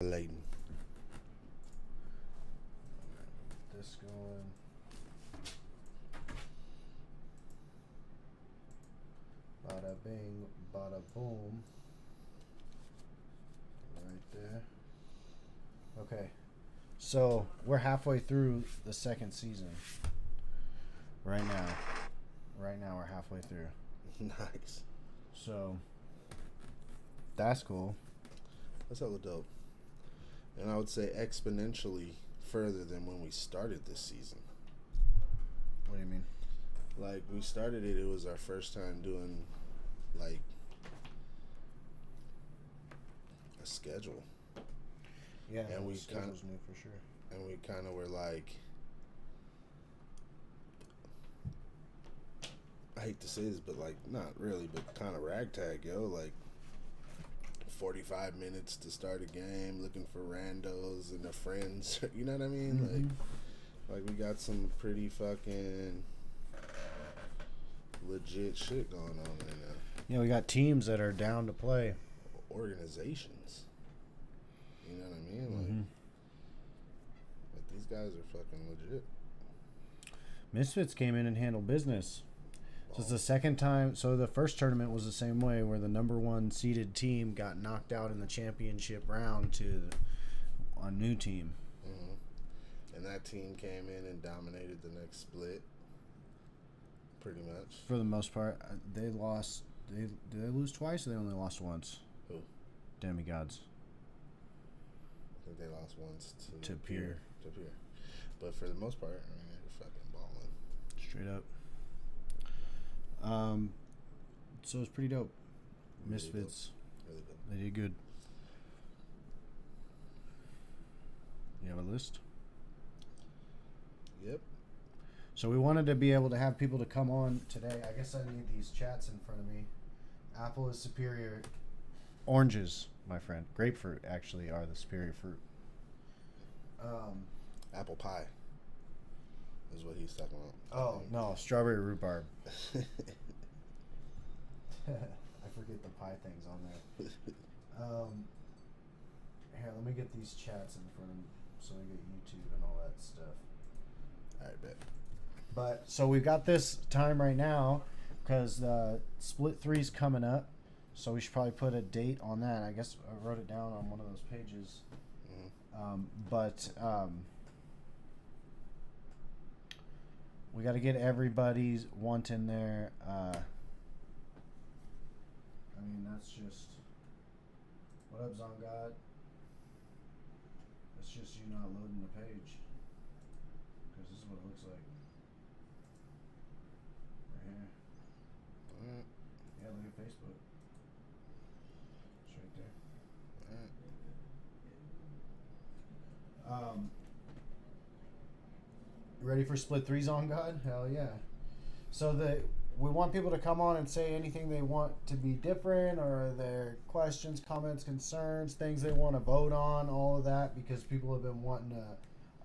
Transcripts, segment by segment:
Layton. This going. Bada bing, bada boom. Right there. Okay. So we're halfway through the second season. Right now. Right now we're halfway through. Nice. So that's cool. That's hella dope. And I would say exponentially further than when we started this season. What do you mean? Like, we started it was our first time doing, like, a schedule. Yeah, and we kind of new for sure. And we kind of were like, I hate to say this, but like, not really, but kind of ragtag, yo. Like, 45 minutes to start a game, looking for randos and their friends. You know what I mean? Mm-hmm. Like we got some pretty fucking legit shit going on right now. Yeah, we got teams that are down to play. Organizations. You know what I mean? Mm-hmm. Like these guys are fucking legit. Misfits came in and handled business. So it's the second time. So the first tournament was the same way, where the number one seeded team got knocked out in the championship round to a new team. Mm-hmm. And that team came in and dominated the next split. Pretty much. For the most part, they lost. Did they lose twice, or they only lost once? Who? Demigods. I think they lost once to Pier. To Pier. But for the most part, I mean, they're fucking balling. Straight up. So it's pretty dope. Misfits. Really dope. They did good. You have a list? Yep. So we wanted to be able to have people to come on today. I guess I need these chats in front of me. Apple is superior. Oranges, my friend. Grapefruit, actually, are the superior fruit. Apple pie is what he's talking about. Oh, no. Strawberry rhubarb. I forget the pie things on there. Here, let me get these chats in front of me so we get YouTube and all that stuff. All right, bet. But so we've got this time right now because the split 3's coming up, so we should probably put a date on that. I guess I wrote it down on one of those pages. Mm-hmm. We got to get everybody's wanting their. I mean, that's just. What up, Zongod? That's just you not loading the page. Because this is what it looks like. Right here. Alright. Yeah, look at Facebook. It's right there. Alright. Ready for split 3's on God? Hell yeah. So we want people to come on and say anything they want to be different, or their questions, comments, concerns, things they want to vote on, all of that, because people have been wanting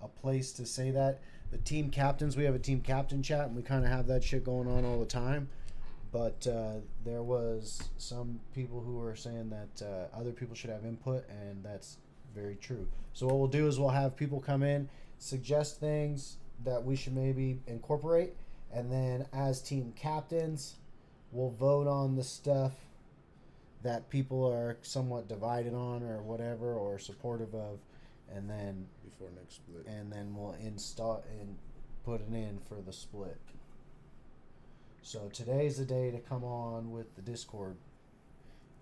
a place to say that. The team captains, we have a team captain chat, and we kind of have that shit going on all the time. But there was some people who were saying that other people should have input, and that's very true. So what we'll do is we'll have people come in, suggest things that we should maybe incorporate, and then as team captains, we'll vote on the stuff that people are somewhat divided on or whatever, or supportive of, and then before next split, and then we'll install and put it in for the split. So today's the day to come on with the Discord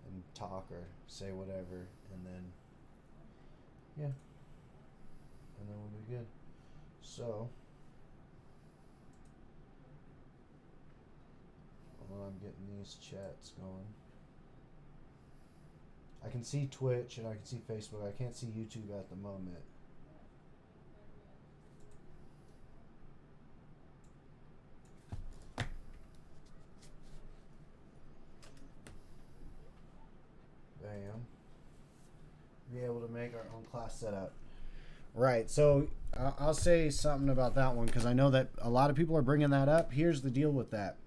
and talk or say whatever, and then yeah, and then we'll be good. So while I'm getting these chats going, I can see Twitch and I can see Facebook. I can't see YouTube at the moment. Bam. Be able to make our own class setup. Right, so I'll say something about that one because I know that a lot of people are bringing that up. Here's the deal with that.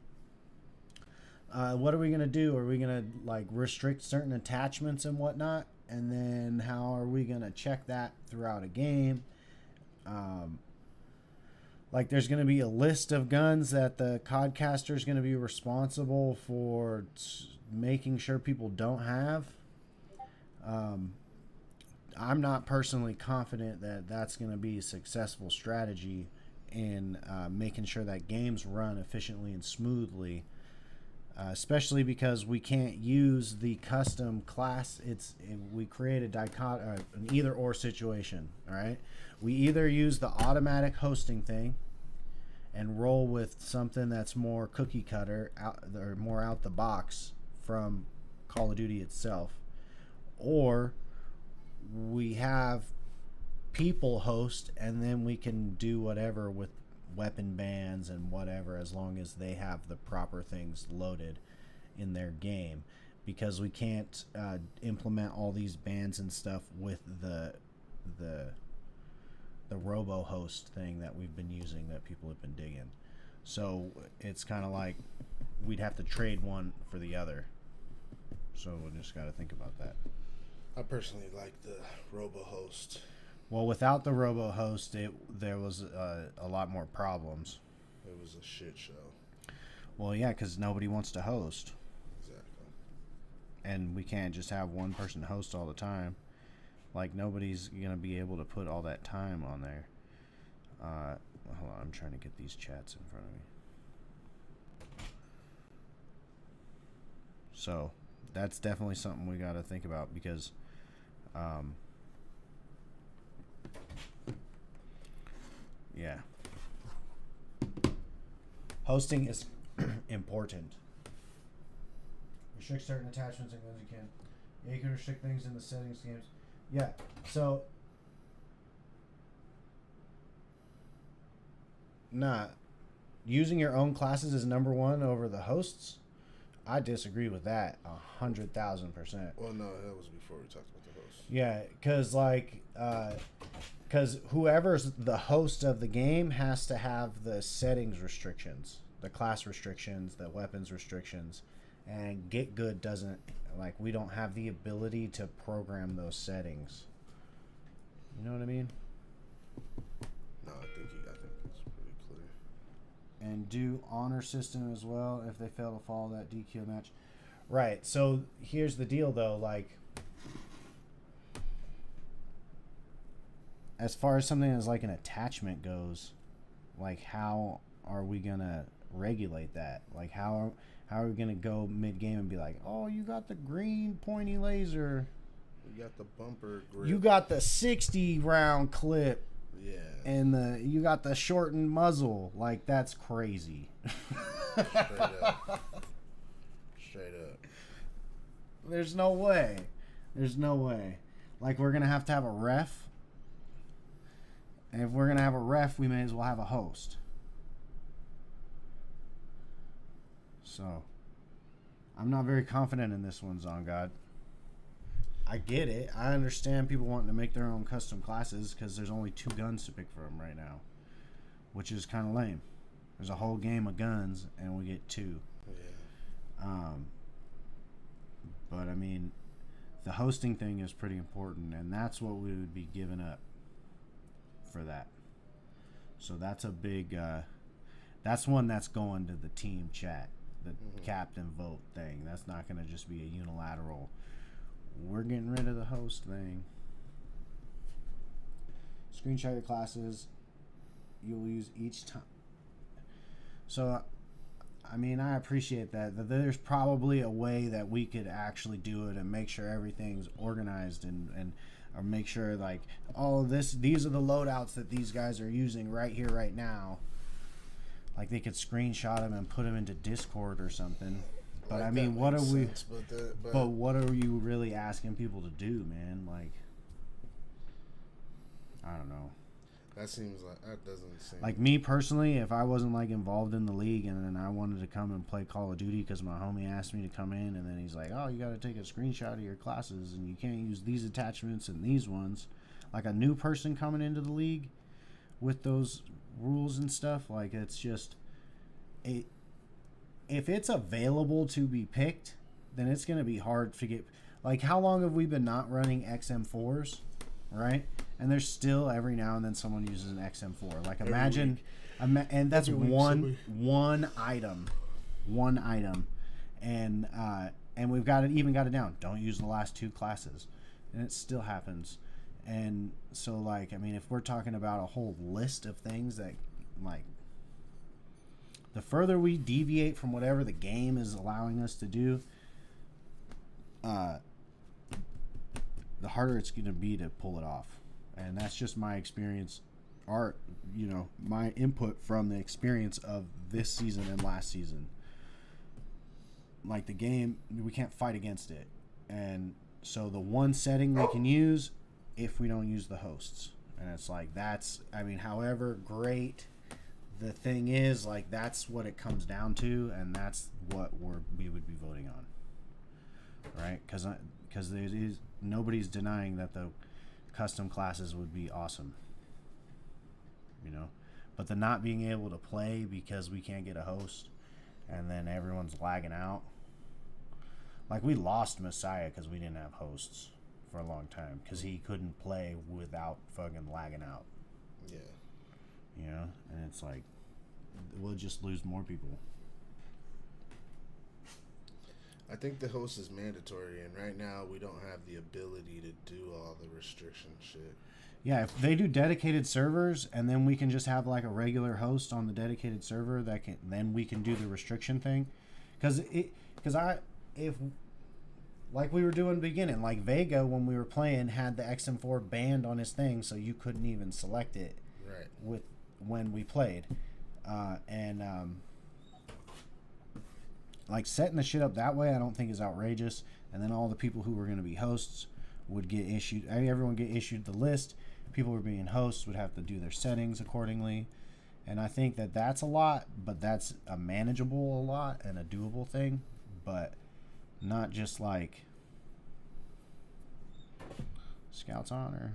What are we going to do? Are we going to like restrict certain attachments and whatnot? And then how are we going to check that throughout a game? Like there's going to be a list of guns that the codcaster is going to be responsible for making sure people don't have. I'm not personally confident that that's going to be a successful strategy in making sure that games run efficiently and smoothly, especially because we can't use the custom class. We create an either or situation. All right, we either use the automatic hosting thing and roll with something that's more cookie cutter or more out the box from Call of Duty itself, or we have people host and then we can do whatever with weapon bans and whatever, as long as they have the proper things loaded in their game, because we can't implement all these bans and stuff with the robo host thing that we've been using that people have been digging. So it's kind of like we'd have to trade one for the other. So we just got to think about that. I personally like the robo host. Well, without the robo host, there was a lot more problems. It was a shit show. Well, yeah, because nobody wants to host. Exactly. And we can't just have one person host all the time. Like, nobody's going to be able to put all that time on there. Hold on, I'm trying to get these chats in front of me. So, that's definitely something we got to think about, because yeah, hosting is important. Restrict certain attachments and guns you can. Yeah, you can restrict things in the settings games. Yeah, so using your own classes is number one over the hosts. I disagree with that 100,000%. Well, no, that was before we talked about the host. Yeah, because whoever's the host of the game has to have the settings restrictions, the class restrictions, the weapons restrictions, and Get Good doesn't, like, we don't have the ability to program those settings. You know what I mean? No, I think it's pretty clear. And do honor system as well if they fail to follow that DQ match. Right. So here's the deal, though. Like, as far as something as like an attachment goes, like, how are we gonna regulate that? Like, how are we gonna go mid game and be like, oh, you got the green pointy laser, you got the bumper grip, you got the 60 round clip, yeah, and you got the shortened muzzle? Like, that's crazy. Straight up. There's no way. Like, we're gonna have to have a ref. And if we're going to have a ref, we may as well have a host. So, I'm not very confident in this one, Zongod. I get it. I understand people wanting to make their own custom classes because there's only 2 guns to pick from right now, which is kind of lame. There's a whole game of guns, and we get 2. Yeah. But, I mean, the hosting thing is pretty important, and that's what we would be giving up for that. So that's a big that's one that's going to the team chat, the captain vote thing. That's not going to just be a unilateral, we're getting rid of the host thing. Screenshot your classes you will use each time. So I mean, I appreciate that there's probably a way that we could actually do it and make sure everything's organized and or make sure, like, these are the loadouts that these guys are using right here, right now. Like, they could screenshot them and put them into Discord or something. But, like, I mean, what are we... But what are you really asking people to do, man? Like, I don't know. That doesn't seem... Like, me personally, if I wasn't, like, involved in the league and then I wanted to come and play Call of Duty because my homie asked me to come in, and then he's like, oh, you got to take a screenshot of your classes and you can't use these attachments and these ones. Like, a new person coming into the league with those rules and stuff, like, it's just... If it's available to be picked, then it's going to be hard to get... Like, how long have we been not running XM4s, right? And there's still every now and then someone uses an XM4. Like, imagine, and that's one item, and we've got it down. Don't use the last 2 classes, and it still happens. And so, like, I mean, if we're talking about a whole list of things that, like, the further we deviate from whatever the game is allowing us to do, the harder it's going to be to pull it off. And that's just my experience, my input from the experience of this season and last season. Like, the game, we can't fight against it. And so the one setting they can use if we don't use the hosts. And it's like, however great the thing is, like, that's what it comes down to, and that's what we would be voting on. Right? Because nobody's denying that the custom classes would be awesome. But the not being able to play because we can't get a host, and then everyone's lagging out. Like, we lost Messiah because we didn't have hosts for a long time because he couldn't play without fucking lagging out. Yeah. And it's like, we'll just lose more people. I think the host is mandatory, and right now we don't have the ability to do all the restriction shit. Yeah, if they do dedicated servers, and then we can just have like a regular host on the dedicated server then we can do the restriction thing. If like we were doing in the beginning, like Vega when we were playing had the XM4 banned on his thing, so you couldn't even select it when we played, like setting the shit up that way I don't think is outrageous. And then all the people who were going to be hosts would get issued, everyone get issued the list. People who were being hosts would have to do their settings accordingly. And I think that that's a lot, but that's a manageable a lot and a doable thing, but not just like Scouts Honor.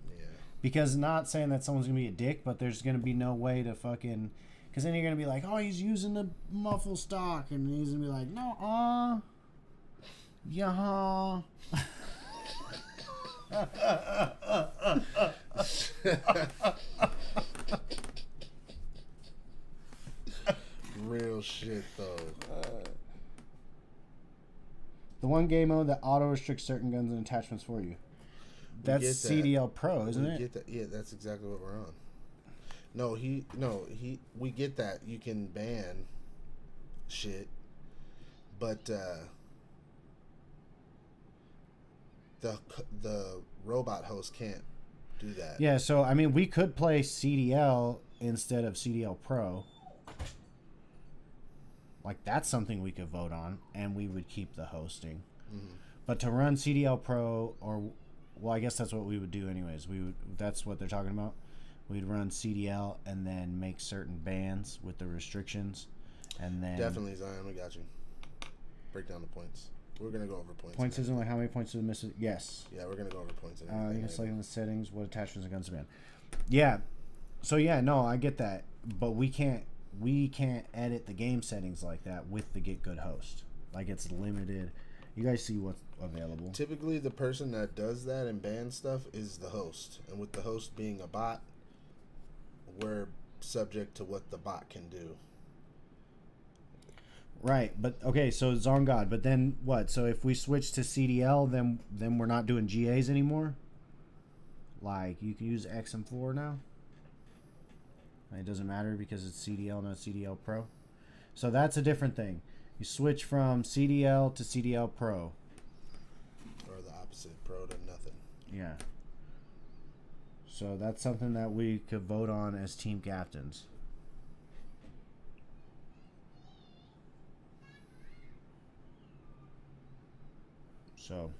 Yeah. Because not saying that someone's going to be a dick, but there's going to be no way to fucking... Because then you're going to be like, oh, he's using the muffle stock. And he's going to be like, no, yeah. Real shit, though. The one game mode that auto restricts certain guns and attachments for you. That's CDL Pro, isn't it? Get that. Yeah, that's exactly what we're on. We get that. You can ban shit, but the robot host can't do that. Yeah, so I mean, we could play CDL instead of CDL Pro. Like, that's something we could vote on, and we would keep the hosting. Mm-hmm. But to run CDL Pro, I guess that's what we would do anyways. That's what they're talking about. We'd run CDL and then make certain bans with the restrictions, and then definitely Zion, we got you. Break down the points. We're gonna go over points. Points isn't like how many points did the miss? Yes. Yeah, we're gonna go over points. You can select in the settings what attachments and guns to ban. Yeah. So yeah, no, I get that, but we can't edit the game settings like that with the Get Good host. Like, it's limited. You guys see what's available. Typically, the person that does that and bans stuff is the host, and with the host being a bot, we're subject to what the bot can do. Right, but okay, so it's on God. But then what? So if we switch to CDL, then we're not doing GAs anymore? Like, you can use XM4 now? It doesn't matter because it's CDL, not CDL Pro. So that's a different thing. You switch from CDL to CDL Pro. Or the opposite, Pro to nothing. Yeah. So that's something that we could vote on as team captains. So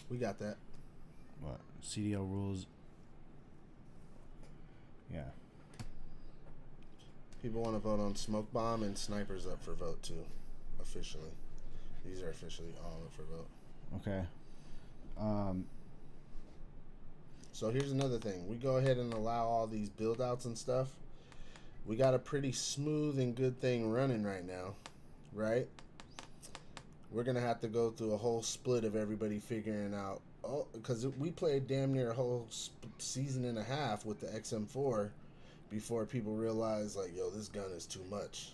we got that. What? CDL rules. Yeah. People want to vote on Smoke Bomb and Snipers up for vote too. Officially. These are officially all up for vote. Okay. So here's another thing. We go ahead and allow all these build outs and stuff. We got a pretty smooth and good thing running right now, right? we're gonna have to go through a whole split of everybody figuring out. Oh, because we played damn near a whole season and a half with the XM4 before people realized, like, yo, this gun is too much.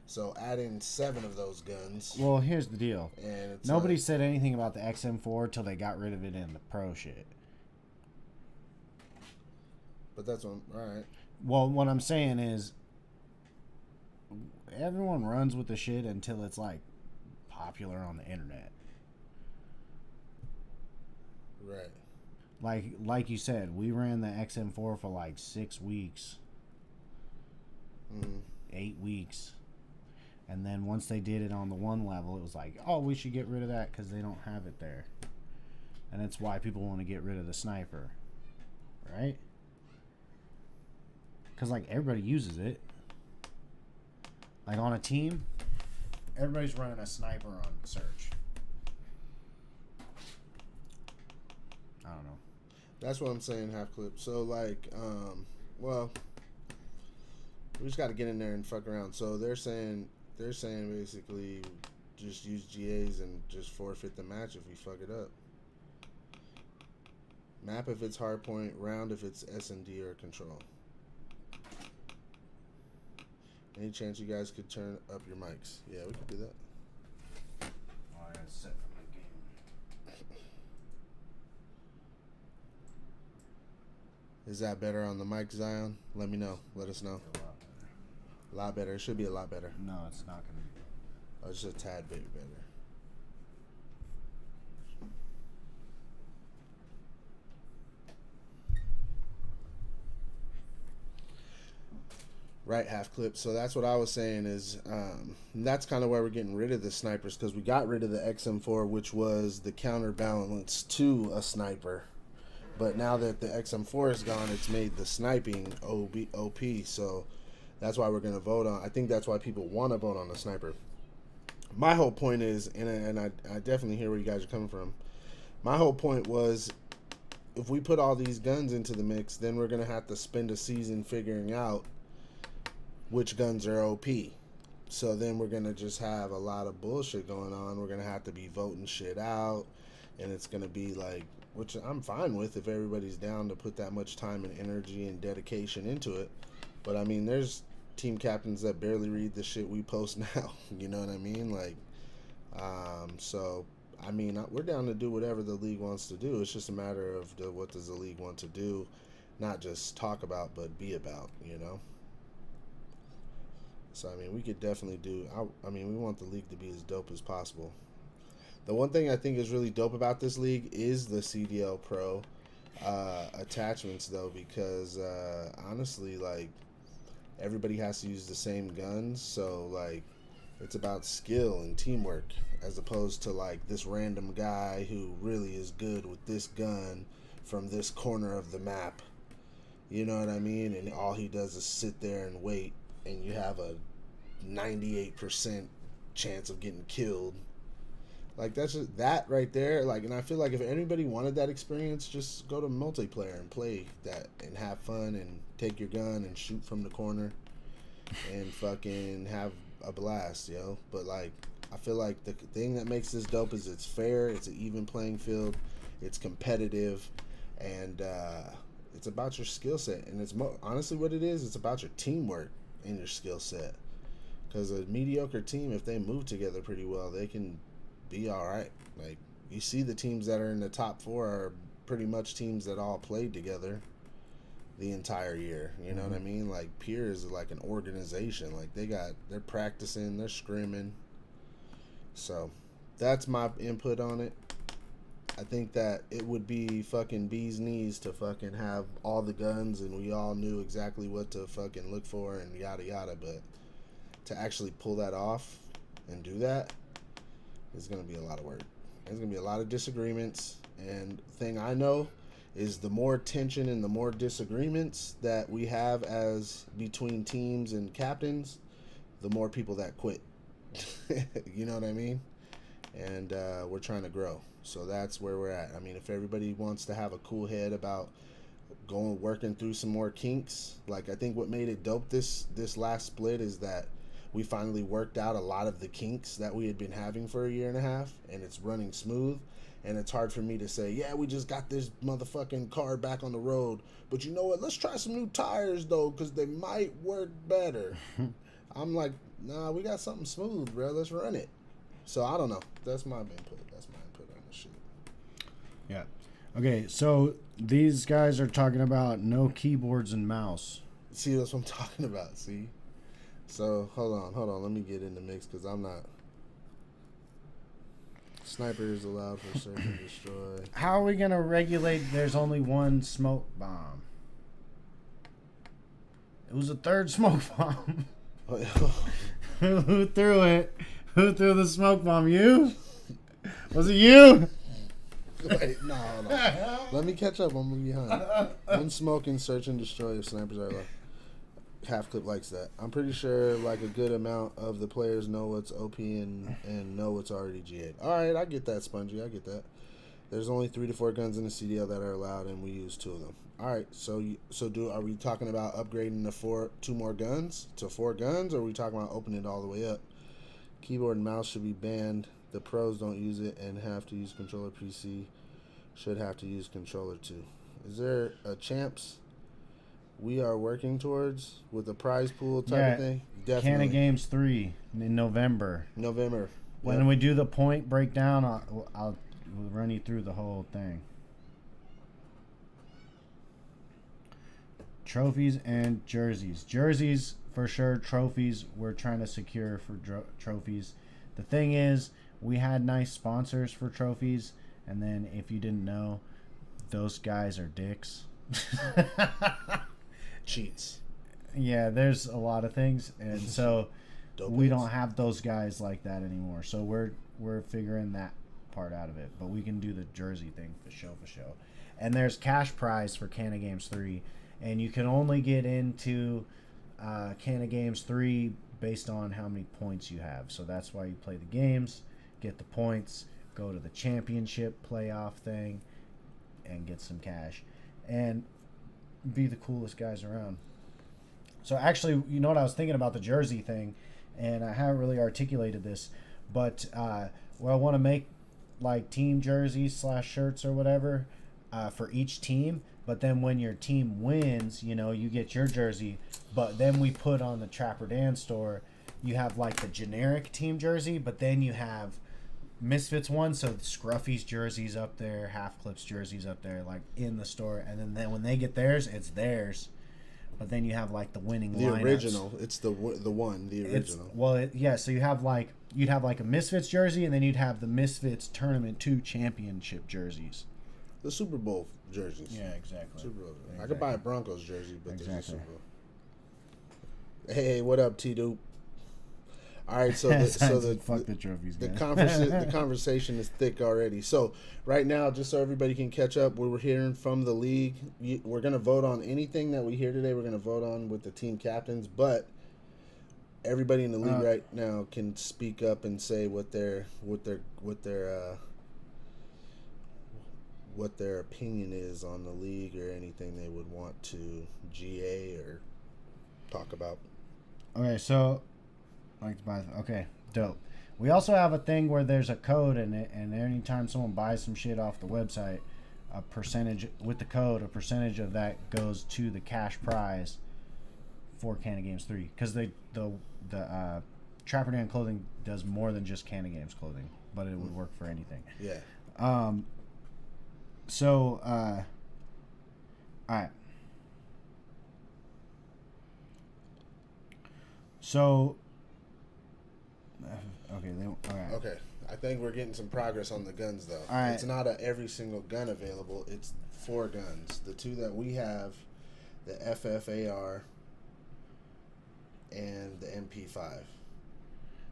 So add in 7 of those guns. Well, here's the deal. And it's nobody like, said anything about the XM4 till they got rid of it in the pro shit. But that's what. All right. Well, what I'm saying is, everyone runs with the shit until it's like popular on the internet. Right. Like you said, we ran the XM4 for like 6 weeks, 8 weeks, and then once they did it on the 1 level, it was like, oh, we should get rid of that because they don't have it there, and that's why people want to get rid of the sniper, right? Because like everybody uses it. Like on a team, everybody's running a sniper on search. I don't know. That's what I'm saying, half clip. So like, well, we just got to get in there and fuck around. So they're saying basically just use GAs and just forfeit the match if we fuck it up. Map if it's hardpoint, round if it's SMD or control. Any chance you guys could turn up your mics? Yeah, we could do that. Oh, I gotta set for my game. Is that better on the mic, Zion? Let me know. Let us know. A lot better. It should be a lot better. No, it's not gonna be. Oh, just a tad bit better. Right, half clip. So that's what I was saying is that's kind of why we're getting rid of the snipers, because we got rid of the XM4, which was the counterbalance to a sniper. But now that the XM4 is gone, it's made the sniping OP. So that's why we're going to vote on. I think that's why people want to vote on the sniper. My whole point is, and I definitely hear where you guys are coming from. My whole point was, if we put all these guns into the mix, then we're going to have to spend a season figuring out which guns are OP. So then we're going to just have a lot of bullshit going on. We're going to have to be voting shit out. And it's going to be like, which I'm fine with if everybody's down to put that much time and energy and dedication into it. But I mean, there's team captains that barely read the shit we post now. You know what I mean? Like, so, I mean, we're down to do whatever the league wants to do. It's just a matter of what does the league want to do. Not just talk about, but be about, you know? So, I mean, we could definitely do... I mean, we want the league to be as dope as possible. The one thing I think is really dope about this league is the CDL Pro attachments, though, because, honestly, like, everybody has to use the same guns. So, like, it's about skill and teamwork as opposed to, like, this random guy who really is good with this gun from this corner of the map. You know what I mean? And all he does is sit there and wait. And you have a 98% chance of getting killed. Like, that's just that right there. Like, and I feel like if anybody wanted that experience, just go to multiplayer and play that and have fun and take your gun and shoot from the corner and fucking have a blast, yo. But like, I feel like the thing that makes this dope is it's fair, it's an even playing field, it's competitive, and it's about your skill set. And it's honestly what it is. It's about your teamwork in your skill set, because a mediocre team, if they move together pretty well, they can be all right. Like, you see the teams that are in the top 4 are pretty much teams that all played together the entire year. You know what I mean? Like, Peers is like an organization. Like, they're practicing, they're scrimming. So that's my input on it. I think that it would be fucking bee's knees to fucking have all the guns and we all knew exactly what to fucking look for and yada yada, but to actually pull that off and do that is going to be a lot of work. There's going to be a lot of disagreements, and the thing I know is the more tension and the more disagreements that we have as between teams and captains, the more people that quit. You know what I mean? And we're trying to grow. So that's where we're at. I mean, if everybody wants to have a cool head about working through some more kinks, like, I think what made it dope this last split is that we finally worked out a lot of the kinks that we had been having for a year and a half, and it's running smooth. And it's hard for me to say, yeah, we just got this motherfucking car back on the road, but you know what? Let's try some new tires though, because they might work better. I'm like, nah, we got something smooth, bro. Let's run it. So I don't know. That's my input. That's my input on this shit. Yeah. Okay, so these guys are talking about no keyboards and mouse. See, that's what I'm talking about. See. So hold on. Let me get in the mix because I'm not. Sniper is allowed for search and destroy. How are we gonna regulate? There's only one smoke bomb. It was a third smoke bomb. Who threw it? Who threw the smoke bomb? You? Was it you? Wait, no, hold on. Let me catch up. I'm behind. One smoke and search and destroy if snipers are allowed. Half clip likes that. I'm pretty sure like a good amount of the players know what's OP and know what's already GA'd. All right, I get that, Spongy. I get that. There's only 3 to 4 guns in the CDL that are allowed, and we use 2 of them. All right, so are we talking about upgrading the 2 more guns to 4 guns, or are we talking about opening it all the way up? Keyboard and mouse should be banned. The pros don't use it and have to use controller. PC should have to use controller too. Is there a champs we are working towards with a prize pool type of thing? Definitely. Canna Games 3 in November. When we do the point breakdown, I'll run you through the whole thing. Trophies and jerseys. Jerseys for sure. Trophies we're trying to secure for trophies. The thing is, we had nice sponsors for trophies, and then if you didn't know, those guys are dicks. Cheats. Yeah, there's a lot of things, and so we don't have those guys like that anymore. So we're figuring that part out of it, but we can do the jersey thing for show. And there's cash prize for Canna Games 3, and you can only get into Canna Games 3 based on how many points you have. So that's why you play the games, get the points, go to the championship playoff thing, and get some cash, and be the coolest guys around. So actually, you know what, I was thinking about the jersey thing, and I haven't really articulated this, but I want to make like team jerseys / shirts or whatever for each team. But then when your team wins, you know, you get your jersey. But then we put on the Trapper Dan store, you have like the generic team jersey, but then you have Misfits one, so Scruffy's jerseys up there, Half Clip's jerseys up there, like in the store. And then when they get theirs, it's theirs. But then you have like the winning lineups. Original. It's the original. So you have like you'd have like a Misfits jersey, and then you'd have the Misfits Tournament 2 championship jerseys. The Super Bowl jerseys. Yeah, exactly. Super Bowl. Exactly. I could buy a Broncos jersey, but there's a Exactly. Super Bowl. Hey, what up, T-Doop? All right, Fuck the trophies, the guys. conversation is thick already. So right now, just so everybody can catch up, we were hearing from the league. We're gonna vote on anything that we hear today. We're gonna vote on with the team captains, but everybody in the league right now can speak up and say what their opinion is on the league or anything they would want to GA or talk about. Okay, so okay, dope. We also have a thing where there's a code in it, and anytime someone buys some shit off the website, a percentage of that goes to the cash prize for Canna Games 3, because the Trapper Dan clothing does more than just Canna Games clothing, but it would work for anything. Yeah. So, all right. So, okay. All right. Okay. I think we're getting some progress on the guns, though. All right. It's not every single gun available. It's 4 guns. The 2 that we have, the FFAR and the MP5.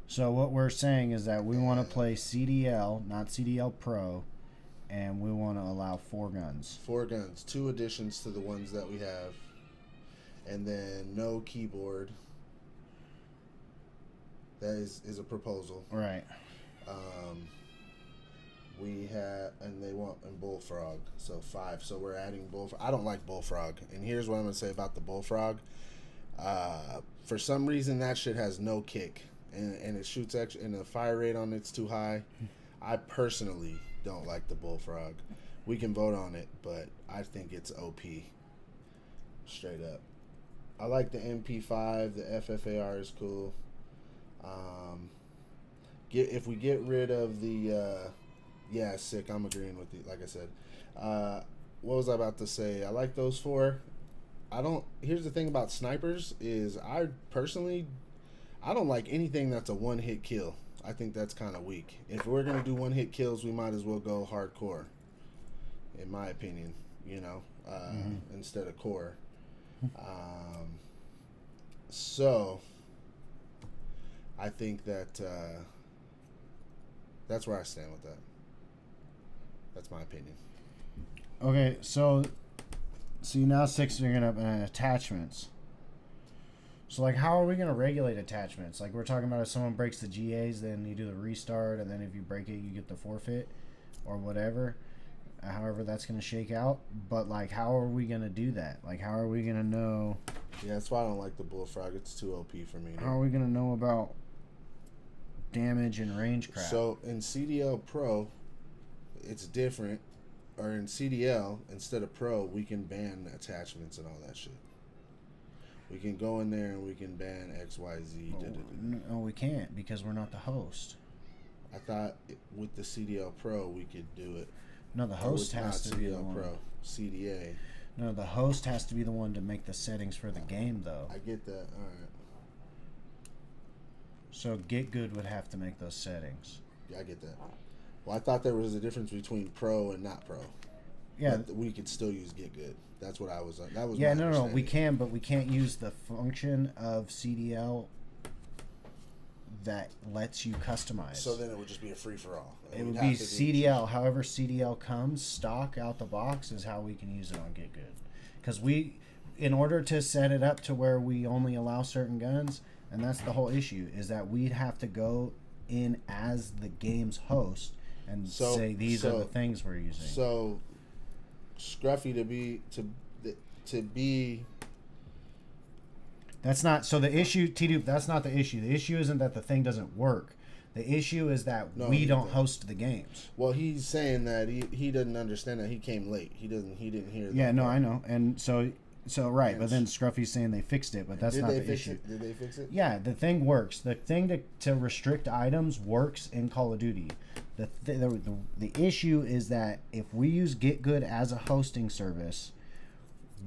So what we're saying is that we want to play CDL, not CDL Pro, and we want to allow 4 guns. 4 guns. 2 additions to the ones that we have. And then no keyboard. That is a proposal. Right. We have, and they want Bullfrog, so 5. So we're adding Bullfrog. I don't like Bullfrog, and here's what I'm gonna say about the Bullfrog. For some reason, that shit has no kick, and it shoots extra, and the fire rate on it's too high. I personally don't like the bullfrog. We can vote on it, but I think it's OP. Straight up. I like the MP5. The FFAR is cool. If we get rid of the yeah, sick. I'm agreeing with you. Like I said, what was I about to say? I like those four. I don't. Here's the thing about snipers is I personally, I don't like anything that's a one hit kill. I think that's kind of weak. If we're gonna do one hit kills, we might as well go hardcore. In my opinion, instead of core. So I think that that's where I stand with that. That's my opinion. Okay, so you now figuring up attachments. So like, how are we gonna regulate attachments? Like we're talking about, if someone breaks the GAs, then you do the restart, and then if you break it, you get the forfeit, or whatever. However that's gonna shake out. But like, how are we gonna do that? Like, how are we gonna know? Yeah, that's why I don't like the bullfrog. It's too OP for me. How are we gonna know about damage and range crap? So in CDL Pro, it's different. Or in CDL, instead of Pro, we can ban attachments and all that shit. We can go in there and we can ban X, Y, Z. No, we can't, because we're not the host. I thought with the CDL Pro we could do it. No, the host has to be the one. Pro, CDA. No, the host has to be the one to make the settings for the game, though. I get that. All right. So Get Good would have to make those settings. Yeah, I get that. Well, I thought there was a difference between Pro and not Pro. Yeah, but we could still use Get Good. That's what I was. That was. Yeah, my no, we can, but we can't use the function of CDL that lets you customize. So then it would just be a free for all. It would be CDL. However, CDL comes stock out the box is how we can use it on Get Good. Because in order to set it up to where we only allow certain guns, and that's the whole issue, is that we'd have to go in as the game's host and say these are the things we're using. So Scruffy to be. That's not, so the issue, T-Dupe, that's not the issue. The issue isn't that the thing doesn't work. The issue is that we don't host the games. Well, he's saying that he doesn't understand that he came late. He didn't hear that. Yeah, no, I know. And so right, but then Scruffy's saying they fixed it, but that's not the issue. Did they fix it? Yeah, the thing works. The thing to restrict items works in Call of Duty. The issue is that if we use Get Good as a hosting service,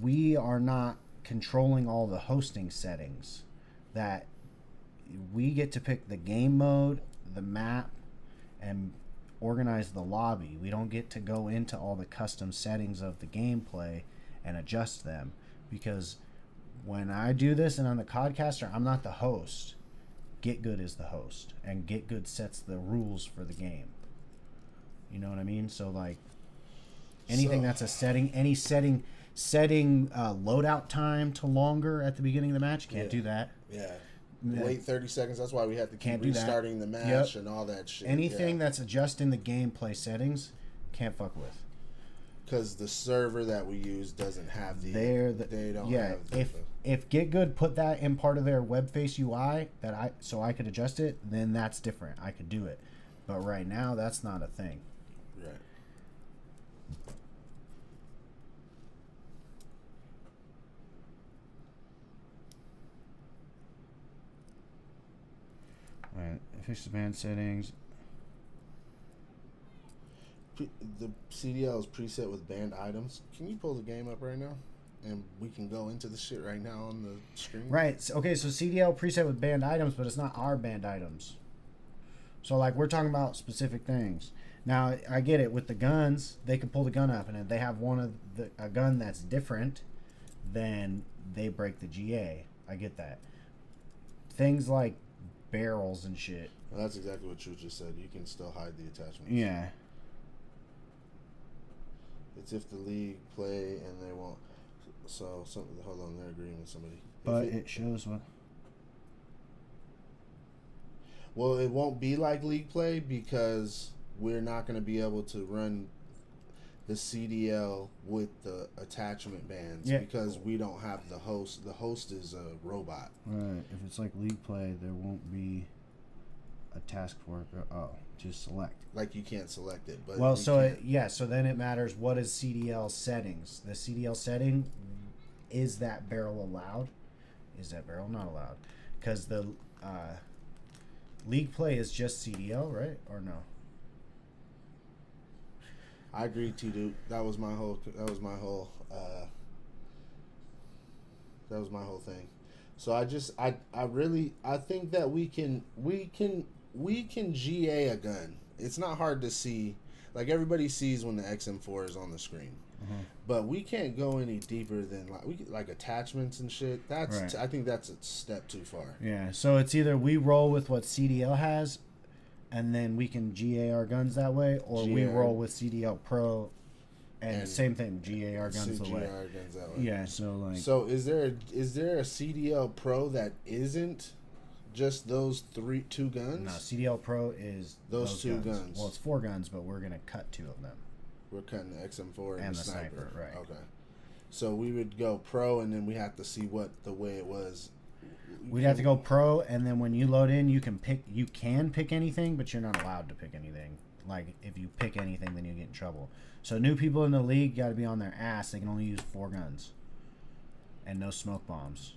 we are not controlling all the hosting settings. That we get to pick the game mode, the map, and organize the lobby. We don't get to go into all the custom settings of the gameplay and adjust them, because when I do this and I'm the codcaster, I'm not the host. Get Good is the host, and Get Good sets the rules for the game. You know what I mean? So like anything that's a setting, any setting loadout time to longer at the beginning of the match, can't do that. Yeah. Wait 30 seconds. That's why we have to keep restarting the match and all that shit. Anything that's adjusting the gameplay settings, can't fuck with. Because the server that we use doesn't have the. They don't have. If Get Good put that in part of their web face UI so I could adjust it, then that's different. I could do it, but right now that's not a thing. Right. Alright, fix the band settings. The CDL is preset with banned items. Can you pull the game up right now? And we can go into the shit right now on the screen. Right. Okay, so CDL preset with banned items, but it's not our banned items. So, like, we're talking about specific things. Now, I get it. With the guns, they can pull the gun up, and if they have a gun that's different, then they break the GA. I get that. Things like barrels and shit. Well, that's exactly what you just said. You can still hide the attachments. Yeah. It's if the league play and they won't. So, hold on, they're agreeing with somebody. But it shows what. Well, it won't be like league play because we're not going to be able to run. the CDL with the attachment bands because we don't have the host. The host is a robot. Right. If it's like league play, there won't be a task force. Just select. Like you can't select it, but so then it matters what is CDL settings. The CDL setting, is that barrel allowed? Is that barrel not allowed? Because the league play is just CDL, right? Or no? I agree, T-Dude. That was my whole thing. So I think that we can GA a gun. It's not hard to see. Like everybody sees when the XM4 is on the screen. But we can't go any deeper than like attachments and shit. That's right. I think that's a step too far. Yeah, so it's either we roll with what CDL has and then we can GA our guns that way, or we roll with CDL Pro and same thing, GA our guns the way. Guns that way. Yeah, so is there a CDL Pro that isn't just those two guns? No, CDL Pro is those two guns. Well, it's 4 guns, but we're gonna cut 2 of them. We're cutting the XM4 and the sniper. Right. Okay. So we would go Pro, and then we have to see what the way it was. We'd have to go Pro, and then when you load in, you can pick anything, but you're not allowed to pick anything. Like, if you pick anything, then you get in trouble. So new people in the league got to be on their ass. They can only use 4 guns. And no smoke bombs.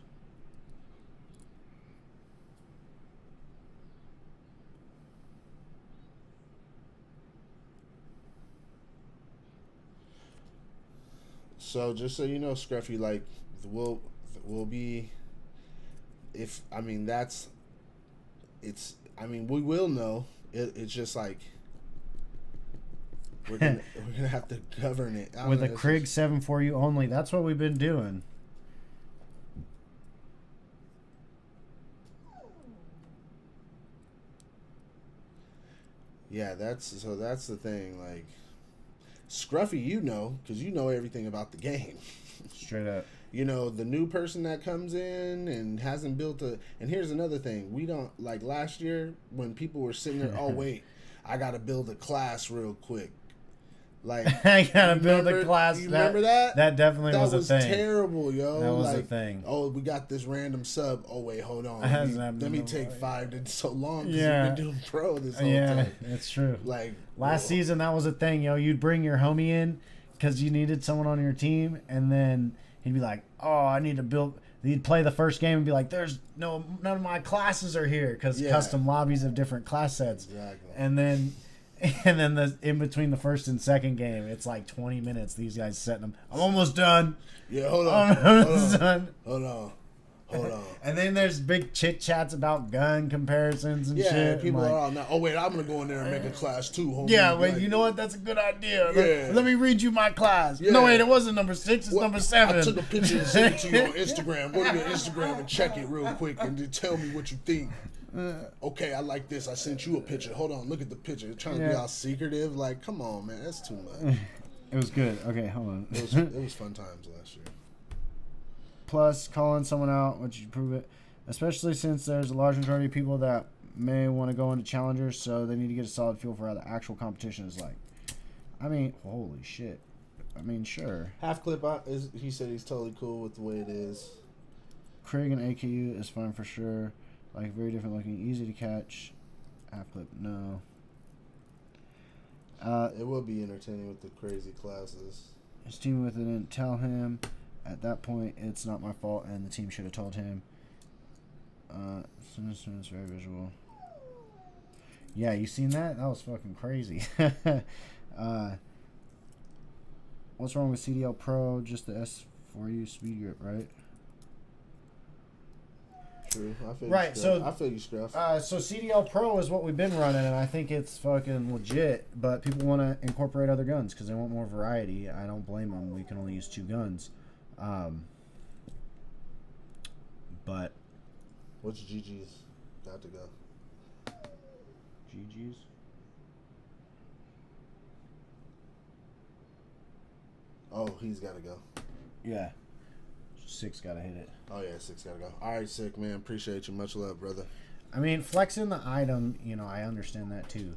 So just so you know, Scruffy, like, we'll be... we will know. It's just like we're gonna have to govern it with a Krig 7 for you only. That's what we've been doing. Yeah, that's the thing. Like, Scruffy, because you know everything about the game. Straight up. You know, the new person that comes in and hasn't built and here's another thing. We don't, like last year when people were sitting there, oh, wait, I got to build a class real quick. Like, I got to build a class. You remember that? That definitely was a thing. That was terrible, yo. That was a thing. Oh, we got this random sub. Oh, wait, hold on. Let me take 5. It's so long because we've been doing pro this whole time. Yeah, that's true. Like, last season, that was a thing, yo. You'd bring your homie in because you needed someone on your team, and then he'd be like, oh, I need to build. He'd play the first game and be like, none of my classes are here because custom lobbies have different class sets. Exactly. And then in between the first and second game, it's like 20 minutes. These guys setting them. I'm almost done. Yeah, hold on. Hold on. And then there's big chit chats about gun comparisons and shit. Yeah, people are all now. Oh wait, I'm gonna go in there and make a class too. Homie. Yeah, wait, you know what? That's a good idea. Let me read you my class. Yeah. No, wait, it wasn't number 6. It's number 7. I took a picture and sent it to you on Instagram. Go to your Instagram and check it real quick and then tell me what you think. Okay, I like this. I sent you a picture. Hold on, look at the picture. You're trying to be all secretive. Like, come on, man, that's too much. It was good. Okay, hold on. It was fun times last year. Plus, calling someone out, which you prove it, especially since there's a large majority of people that may want to go into challengers, so they need to get a solid feel for how the actual competition is like. I mean, holy shit. I mean, sure. Half clip, he said he's totally cool with the way it is. Krig and AKU is fine for sure. Like, very different looking, easy to catch. Half clip, no. It will be entertaining with the crazy classes. His team with it didn't tell him. At that point, it's not my fault, and the team should have told him. It's very visual. Yeah, you seen that? That was fucking crazy. What's wrong with CDL Pro? Just the S4U speed grip, right? True. I feel right, I feel you, Scruff. So CDL Pro is what we've been running, and I think it's fucking legit, but people want to incorporate other guns because they want more variety. I don't blame them. We can only use 2 guns. But what's GG's got to go? GG's? Oh, he's got to go. Yeah. 6 got to hit it. Oh, yeah, 6 got to go. All right, Sick, man. Appreciate you. Much love, brother. I mean, flexing the item, I understand that too.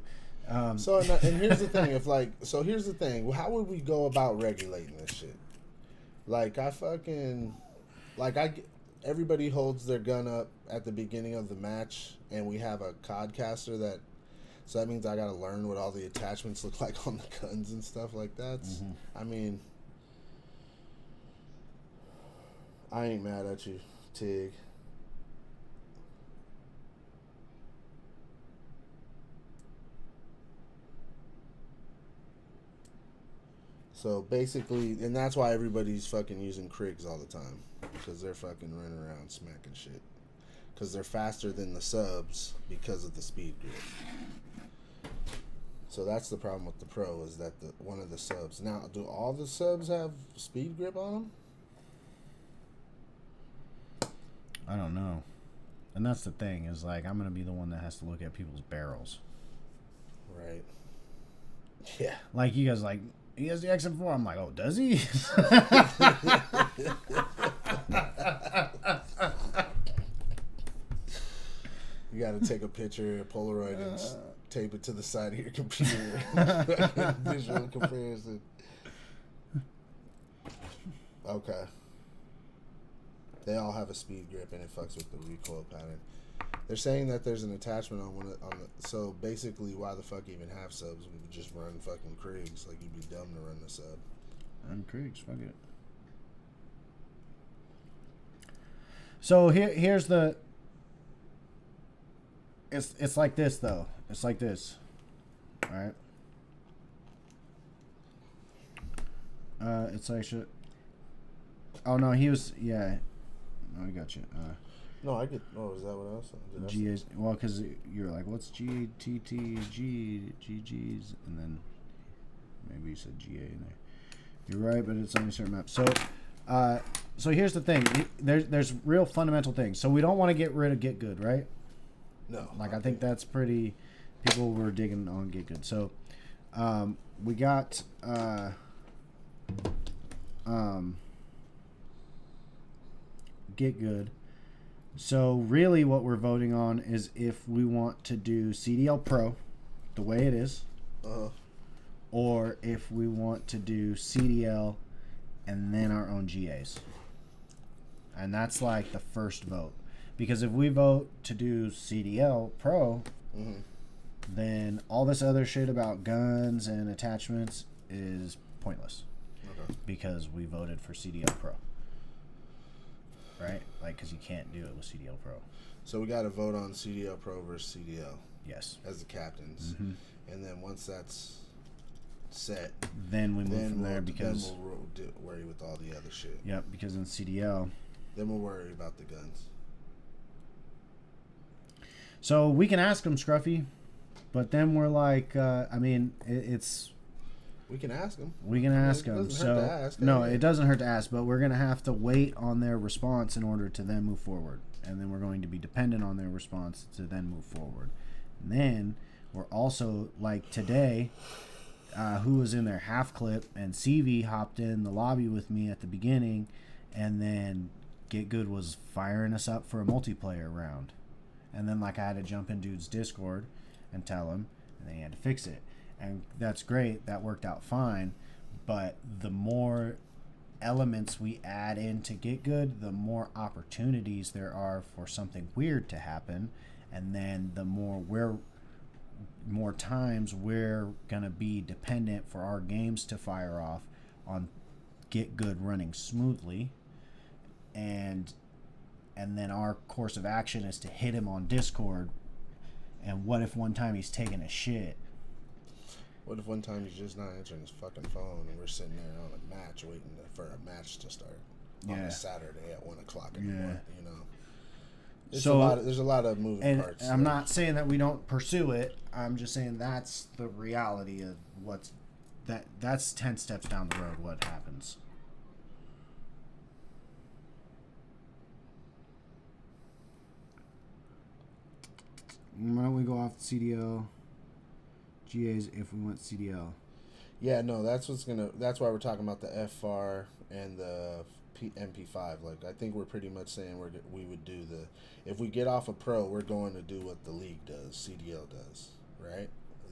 So and here's the thing. Here's the thing. How would we go about regulating this shit? Like everybody holds their gun up at the beginning of the match, and we have a codcaster that. So that means I got to learn what all the attachments look like on the guns and stuff like that. Mm-hmm. I mean, I ain't mad at you, Tig. So basically, and that's why everybody's fucking using Kriegs all the time. Because they're fucking running around smacking shit. Because they're faster than the subs because of the speed grip. So that's the problem with the Pro, is that one of the subs. Now, do all the subs have speed grip on them? I don't know. And that's the thing, is like, I'm going to be the one that has to look at people's barrels. Right. Yeah. Like, you guys like, he has the XM4. I'm like, oh, does he? You got to take a picture, a Polaroid, and tape it to the side of your computer. Visual comparison. Okay. They all have a speed grip, and it fucks with the recoil pattern. They're saying that there's an attachment on the. So basically, why the fuck even have subs? We would just run fucking Kriegs. Like, you'd be dumb to run the sub. Run Kriegs, fuck it. So here's the. It's like this though. It's like this. All right. It's like shit. Oh no, he was No, I got you. No, I get. Oh, is that what I was saying? GAs. Well, because you're like, what's GTTG GGs, and then maybe you said GA in there. You're right, but it's only a certain map. So here's the thing. There's real fundamental things. So we don't want to get rid of Get Good, right? No. Like, I think that's pretty. People were digging on Get Good. So we got Get Good. So really what we're voting on is if we want to do CDL Pro the way it is, or if we want to do CDL and then our own GAs. And that's like the first vote. Because if we vote to do CDL Pro, then all this other shit about guns and attachments is pointless. Okay. Because we voted for CDL Pro. Right? Like, because you can't do it with CDL Pro. So we got to vote on CDL Pro versus CDL. Yes. As the captains. Mm-hmm. And then once that's set, then we move from there, because then we'll worry with all the other shit. Yep, because in CDL, then we'll worry about the guns. So we can ask them, Scruffy, but then we're like, I mean, it's. We can ask them. We can ask them. So ask, no, it doesn't hurt to ask, but we're gonna have to wait on their response in order to then move forward, and then we're going to be dependent on their response to then move forward. And then we're also, like today, who was in their half clip, and CV hopped in the lobby with me at the beginning, and then Get Good was firing us up for a multiplayer round. And then, like, I had to jump in dude's Discord and tell him, and then he had to fix it. And that's great. That worked out fine. But the more elements we add in to Get Good, the more opportunities there are for something weird to happen. And then the more times we're going to be dependent for our games to fire off on Get Good running smoothly. And then our course of action is to hit him on Discord. And what if one time he's taking a shit? What if one time he's just not answering his fucking phone, and we're sitting there on a match waiting for a match to start on a Saturday at 1 o'clock in the morning? You know, there's a lot of moving parts. And I'm not saying that we don't pursue it. I'm just saying that's the reality of that's 10 steps down the road. What happens? Why don't we go off the CDL GAs if we want CDL? Yeah, no, that's why we're talking about the FR and the MP5. Like, I think we're pretty much saying we would do if we get off a Pro, we're going to do what the league does, CDL does, right?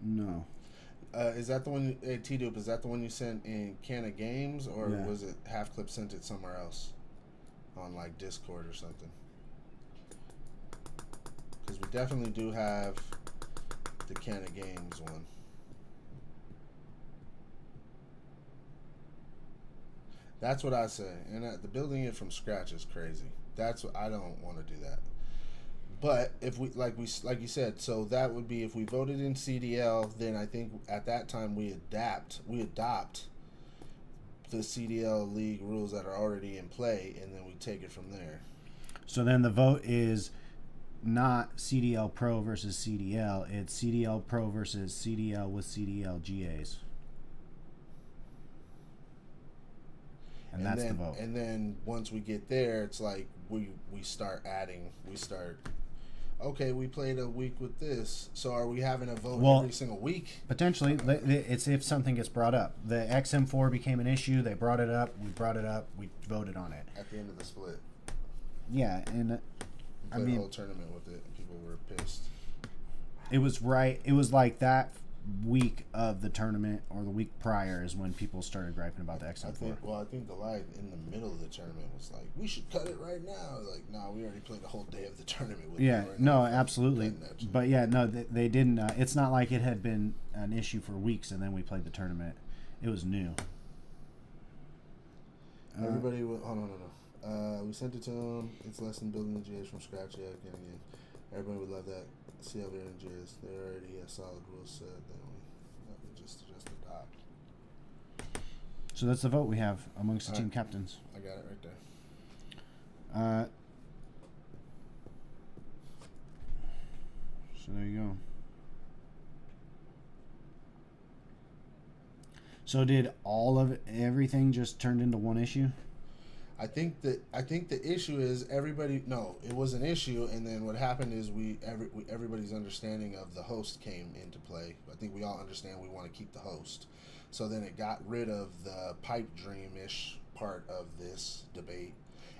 No. Is that the one? Hey, T-Dupe, is that the one you sent in Can of Games, or Yeah. was it Half Clip sent it somewhere else on like Discord or something? Because we definitely do have the Can of Games one. That's what I say, and the building it from scratch is crazy. That's what I don't want to do that. But if we like you said, so that would be if we voted in CDL, then I think at that time we adopt the CDL league rules that are already in play, and then we take it from there. So then the vote is not CDL Pro versus CDL. It's CDL Pro versus CDL with CDL GAs. And that's then, the vote. And then once we get there, it's like we start adding. Okay, we played a week with this. So are we having a vote every single week? Potentially, it's if something gets brought up. The XM4 became an issue. They brought it up. We brought it up. We voted on it. At the end of the split. Yeah, and we played a whole tournament with it. People were pissed. It was right. It was like that week of the tournament or the week prior is when people started griping about the XM4. I think the line in the middle of the tournament was like, we should cut it right now. Like, no, we already played the whole day of the tournament with yeah, right no, now. absolutely. But yeah, no, they didn't. It's not like it had been an issue for weeks and then we played the tournament. It was new. Everybody, hold on. We sent it to them. It's less than building the GS from scratch. Yeah, again. Everybody would love that. See how they're in GS. They already have solid rules set. Then we just adopt. So that's the vote we have amongst the team captains. I got it right there. So there you go. So did everything just turned into one issue? I think the issue is everybody. No, it was an issue, and then what happened is everybody's understanding of the host came into play. I think we all understand we want to keep the host, so then it got rid of the pipe dream-ish part of this debate,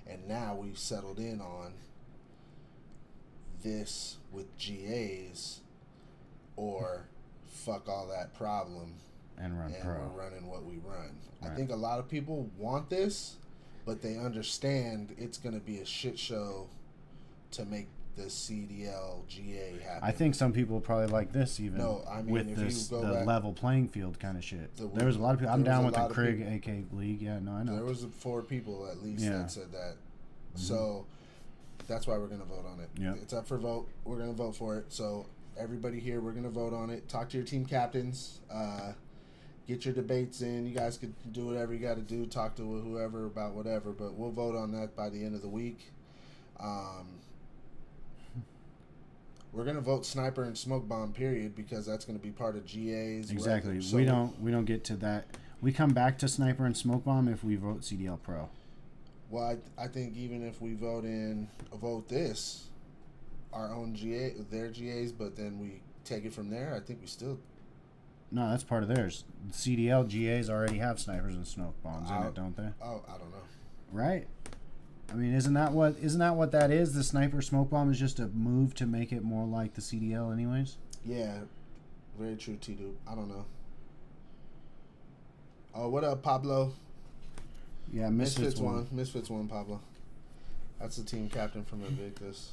and now we've settled in on this with GAs, or fuck all that problem and run pro. We're running what we run. Right. I think a lot of people want this, but they understand it's going to be a shit show to make the CDL GA happen. I think some people probably like this even. No, I mean, with if this you go the back, level playing field kind of shit. There was a lot of people. I'm down with the Craig AK League. Yeah, no, I know. There was 4 people at least that said that. Mm-hmm. So that's why we're going to vote on it. Yep. It's up for vote. We're going to vote for it. So everybody here, we're going to vote on it. Talk to your team captains. Get your debates in. You guys could do whatever you got to do. Talk to whoever about whatever. But we'll vote on that by the end of the week. We're gonna vote sniper and smoke bomb period because that's gonna be part of GA's. Exactly. So we don't get to that. We come back to sniper and smoke bomb if we vote CDL Pro. Well, I think even if we vote this, our own GA, their GAs, but then we take it from there. I think we still. No, that's part of theirs. CDL GAs already have snipers and smoke bombs in it, don't they? Oh, I don't know. Right. I mean, isn't that what that is? The sniper smoke bomb is just a move to make it more like the CDL, anyways. Yeah, very true, T-Dude. I don't know. Oh, what up, Pablo? Yeah, Misfits one. Misfits one, Pablo. That's the team captain from Invictus.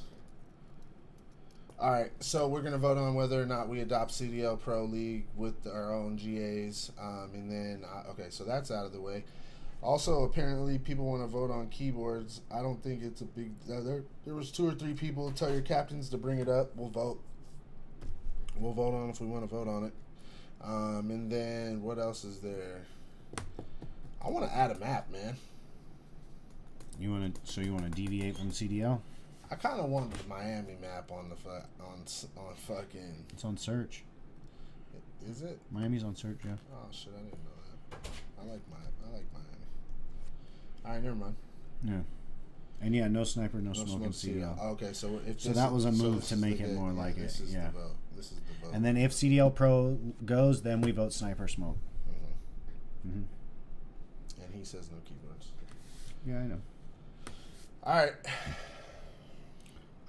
All right, so we're gonna vote on whether or not we adopt CDL Pro League with our own GAs, and then okay, so that's out of the way. Also, apparently, people want to vote on keyboards. I don't think it's a big. There was 2 or 3 people. Tell your captains to bring it up. We'll vote. We'll vote on if we want to vote on it. And then what else is there? I want to add a map, man. You want to deviate from CDL? I kind of want the Miami map on the on fucking. It's on search. Is it? Miami's on search, yeah. Oh shit! I didn't know that. I like Miami. All right, never mind. Yeah, and yeah, no sniper, no smoke in CDL. Okay, so that was a move to make it more like it. This is yeah. the vote. This is the vote. And then if CDL Pro goes, then we vote sniper smoke. And he says no keyboards. Yeah, I know. All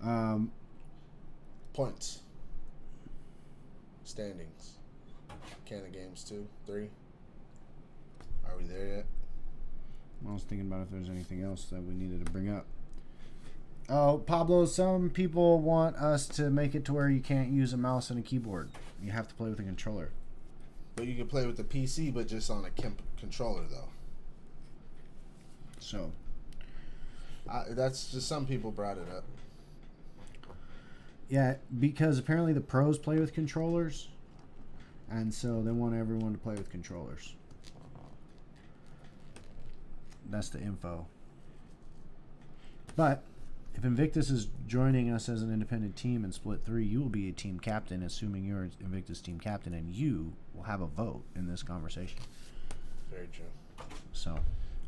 right. Points. Standings. Canada games 2, 3. Are we there yet? I was thinking about if there's anything else that we needed to bring up. Oh, Pablo, some people want us to make it to where you can't use a mouse and a keyboard. You have to play with a controller. But you can play with the PC, but just on a controller, though. So, that's just some people brought it up. yeah, because apparently the pros play with controllers, and so they want everyone to play with controllers. That's the info. But if Invictus is joining us as an independent team in Split 3, you will be a team captain, assuming you're Invictus team captain, and you will have a vote in this conversation. Very true. So,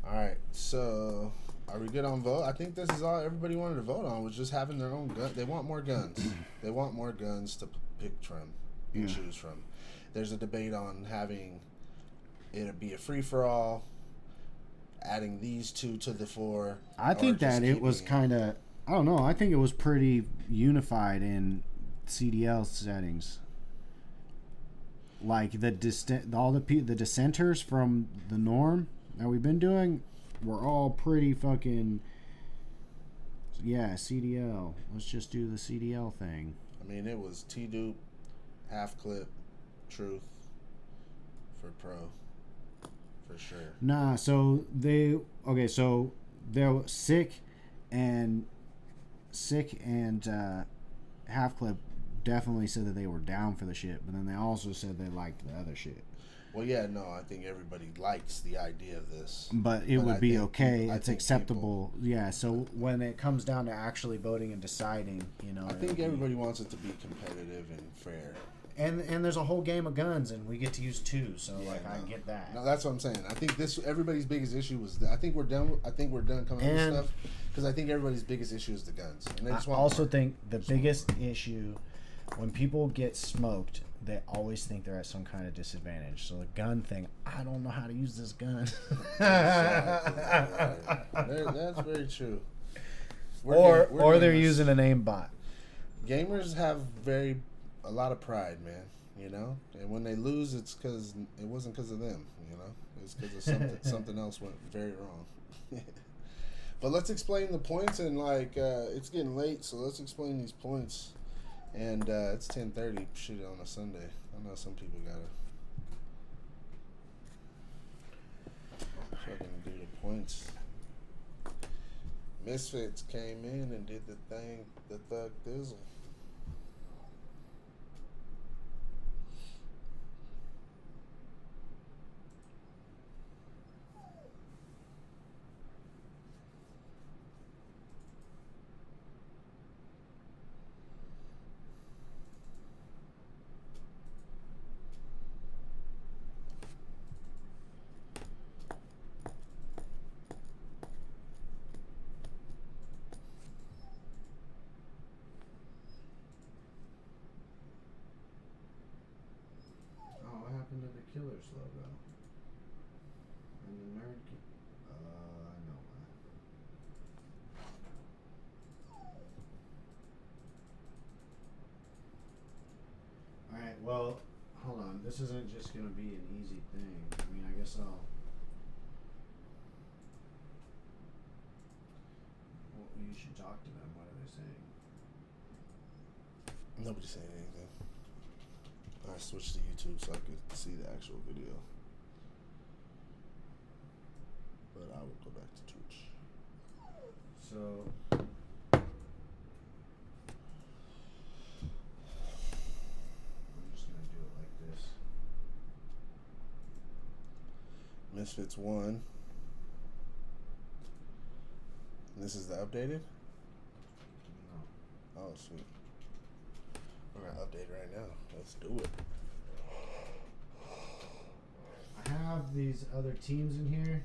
all right. So, are we good on vote? I think this is all everybody wanted to vote on was just having their own gun. They want more guns. They want more guns to pick from and choose from. There's a debate on having it be a free-for-all, adding these two to the 4. I think that it was kind of, I don't know, I think it was pretty unified in CDL settings. Like the dissenters from the norm that we've been doing were all pretty fucking, yeah, CDL. Let's just do the CDL thing. I mean, it was T-Dupe, Half Clip, Truth for pro. For sure. Nah, so so there was Sick and Half Clip definitely said that they were down for the shit, but then they also said they liked the other shit. Well, yeah, no, I think everybody likes the idea of this. But it would be okay. It's acceptable. Yeah, so when it comes down to actually voting and deciding, you know. I think everybody wants it to be competitive and fair. And there's a whole game of guns, and we get to use 2, so Yeah, I get that. No, that's what I'm saying. I think everybody's biggest issue was I think we're done coming up with stuff because I think everybody's biggest issue is the guns. And they just I want also more. think the biggest issue when people get smoked, they always think they're at some kind of disadvantage. So the gun thing, I don't know how to use this gun. That's very true. Or they're using an aimbot. Gamers have a lot of pride, man. You know, and when they lose, it's because it wasn't because of them. You know, it's because of something else went very wrong. But let's explain the points, and it's getting late, so let's explain these points. And it's 10:30. Shit on a Sunday. I know some people gotta fucking do the points. Misfits came in and did the thing, the thug thizzle. To the Killers logo and the nerd. I know why. All right. Well, hold on. This isn't just gonna be an easy thing. I mean, I guess I'll. Well, you should talk to them. What are they saying? Nobody's saying anything. I switched to YouTube so I could see the actual video. But I will go back to Twitch. So. I'm just gonna do it like this. Misfits 1. And this is the updated? No. Oh, sweet. We're going to update right now. Let's do it. I have these other teams in here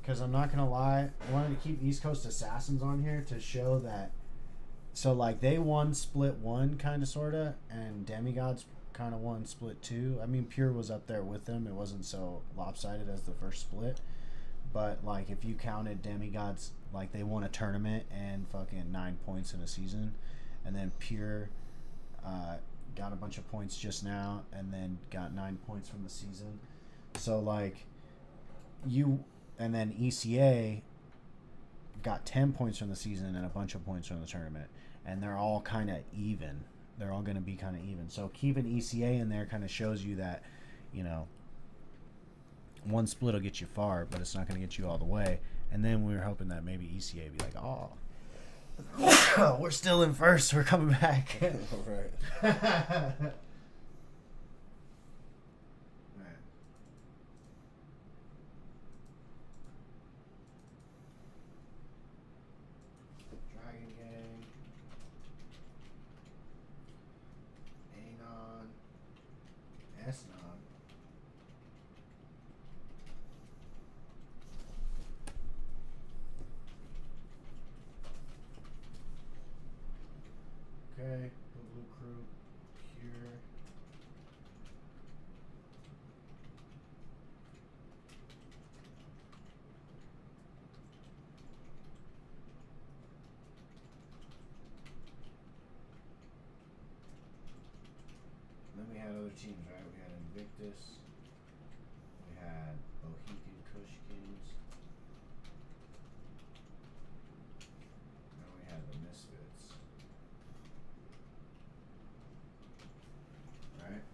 because I'm not gonna lie, I wanted to keep East Coast Assassins on here to show that. So like they won split 1 kind of sorta, and Demigods kind of won split 2. I mean, Pure was up there with them. It wasn't so lopsided as the first split, but like if you counted Demigods, like they won a tournament and fucking 9 points in a season, and then Pure got a bunch of points just now, and then got 9 points from the season. So like, and then ECA got 10 points from the season and a bunch of points from the tournament, and they're all kind of even. They're all going to be kind of even. So keeping ECA in there kind of shows you that, one split will get you far, but it's not going to get you all the way. And then we were hoping that maybe ECA would be like, oh, we're still in first. We're coming back. All right. Dragon Gang. Anon. Esnon. Okay, the Blue Crew, Pure. Then we had other teams, right? We had Invictus. We had Bohican Kush Kings. And we had the Misfits. Right?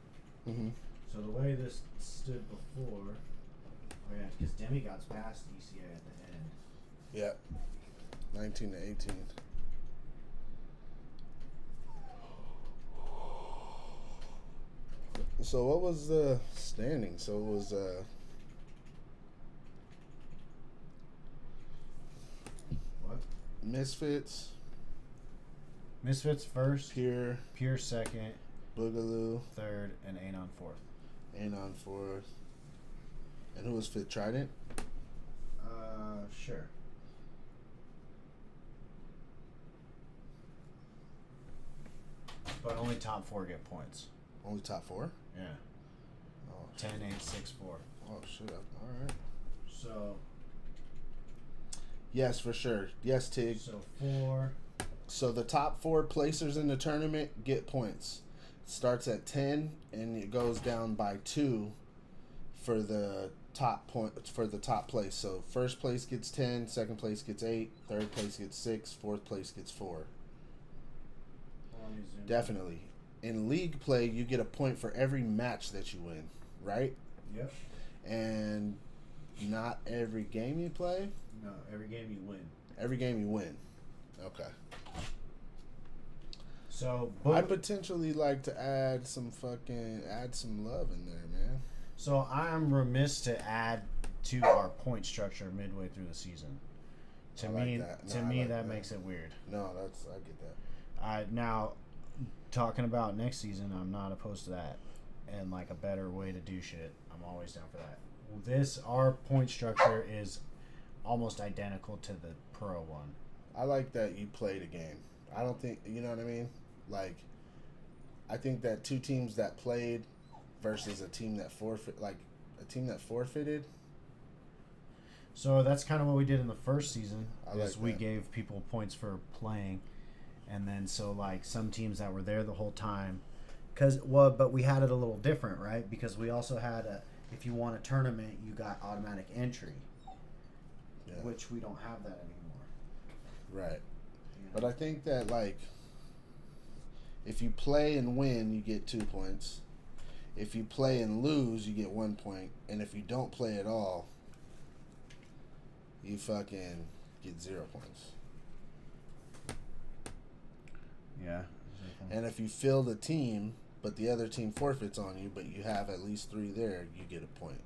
Mm-hmm. So the way this stood before, because Demigods passed ECA at the end. Yep. 19 to 18. So what was the standing? So it was What? Misfits, Misfits first, Pure, Pure second, Boogaloo, third, and Anon fourth. Anon fourth. And who was fifth? Trident? Sure. But only top four get points. Only top four? Yeah. Oh, 10, 8, 6, 4. oh shit. Alright. So Yes, for sure. Yes, Tig. So 4. So the top 4 placers in the tournament get points. Starts at 10 and it goes down by 2 for the top place. So first place gets 10, second place gets 8, third place gets 6, fourth place gets 4. Definitely. In league play, you get a point for every match that you win, right? Yep. And not every game you play? No, every game you win. Every game you win. Okay. So I'd potentially like to add some love in there, man. So I'm remiss to add to our point structure midway through the season. To me, that makes it weird. No, I get that. Now, talking about next season, I'm not opposed to that, and like a better way to do shit. I'm always down for that. Our point structure is almost identical to the pro one. I like that you played a game. I don't think, you know what I mean? Like, I think that 2 teams that played versus a team that forfeited. So that's kind of what we did in the first season. We that. gave people points for playing, and then so like some teams that were there the whole time, but we had it a little different, right? Because we also had if you won a tournament, you got automatic entry, which we don't have that anymore. Right. But I think that, like, if you play and win, you get 2 points. If you play and lose, you get 1 point. And if you don't play at all, you fucking get 0 points. Yeah. And if you field a team, but the other team forfeits on you, but you have at least 3 there, you get a point.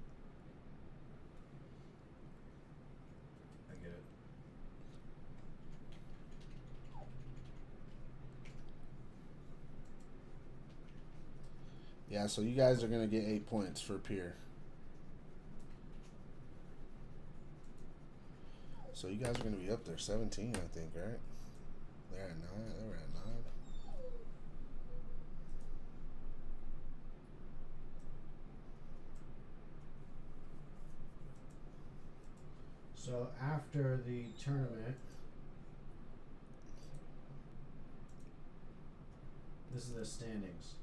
I get it. Yeah, so you guys are going to get 8 points for Pier. So you guys are going to be up there 17, I think, right? They're at 9. They were at 9. So after the tournament, this is the standings.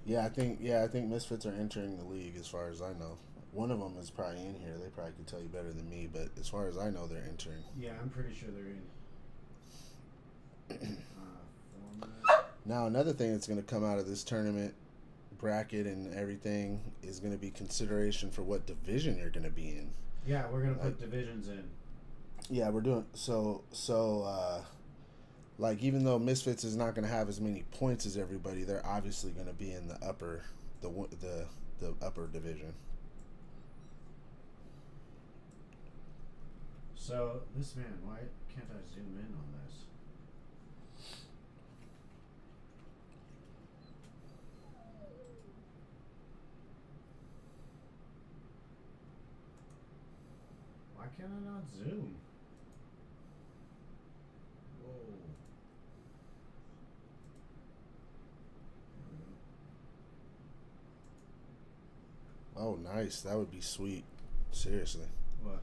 Yeah, I think Misfits are entering the league as far as I know. One of them is probably in here. They probably could tell you better than me, but as far as I know, they're entering. Yeah, I'm pretty sure they're in. Now, another thing that's going to come out of this tournament bracket and everything is going to be consideration for what division you're going to be in. Yeah, we're gonna put divisions in. Yeah, we're doing like even though Misfits is not going to have as many points as everybody, they're obviously going to be in the upper upper division. So this man, why can't I zoom in on this? Why can I not zoom? Whoa. Oh, nice. That would be sweet. Seriously. What?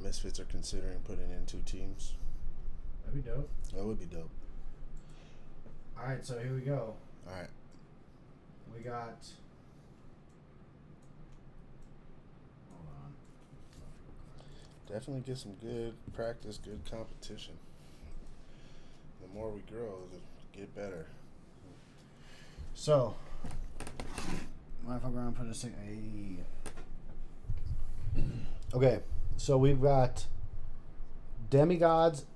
Misfits are considering putting in 2 teams. That'd be dope. That would be dope. Alright, so here we go. All right. We got. Hold on. Definitely get some good practice, good competition. The more we grow, the get better. So, motherfucker, I'm putting a thing. Okay, so we've got Demigods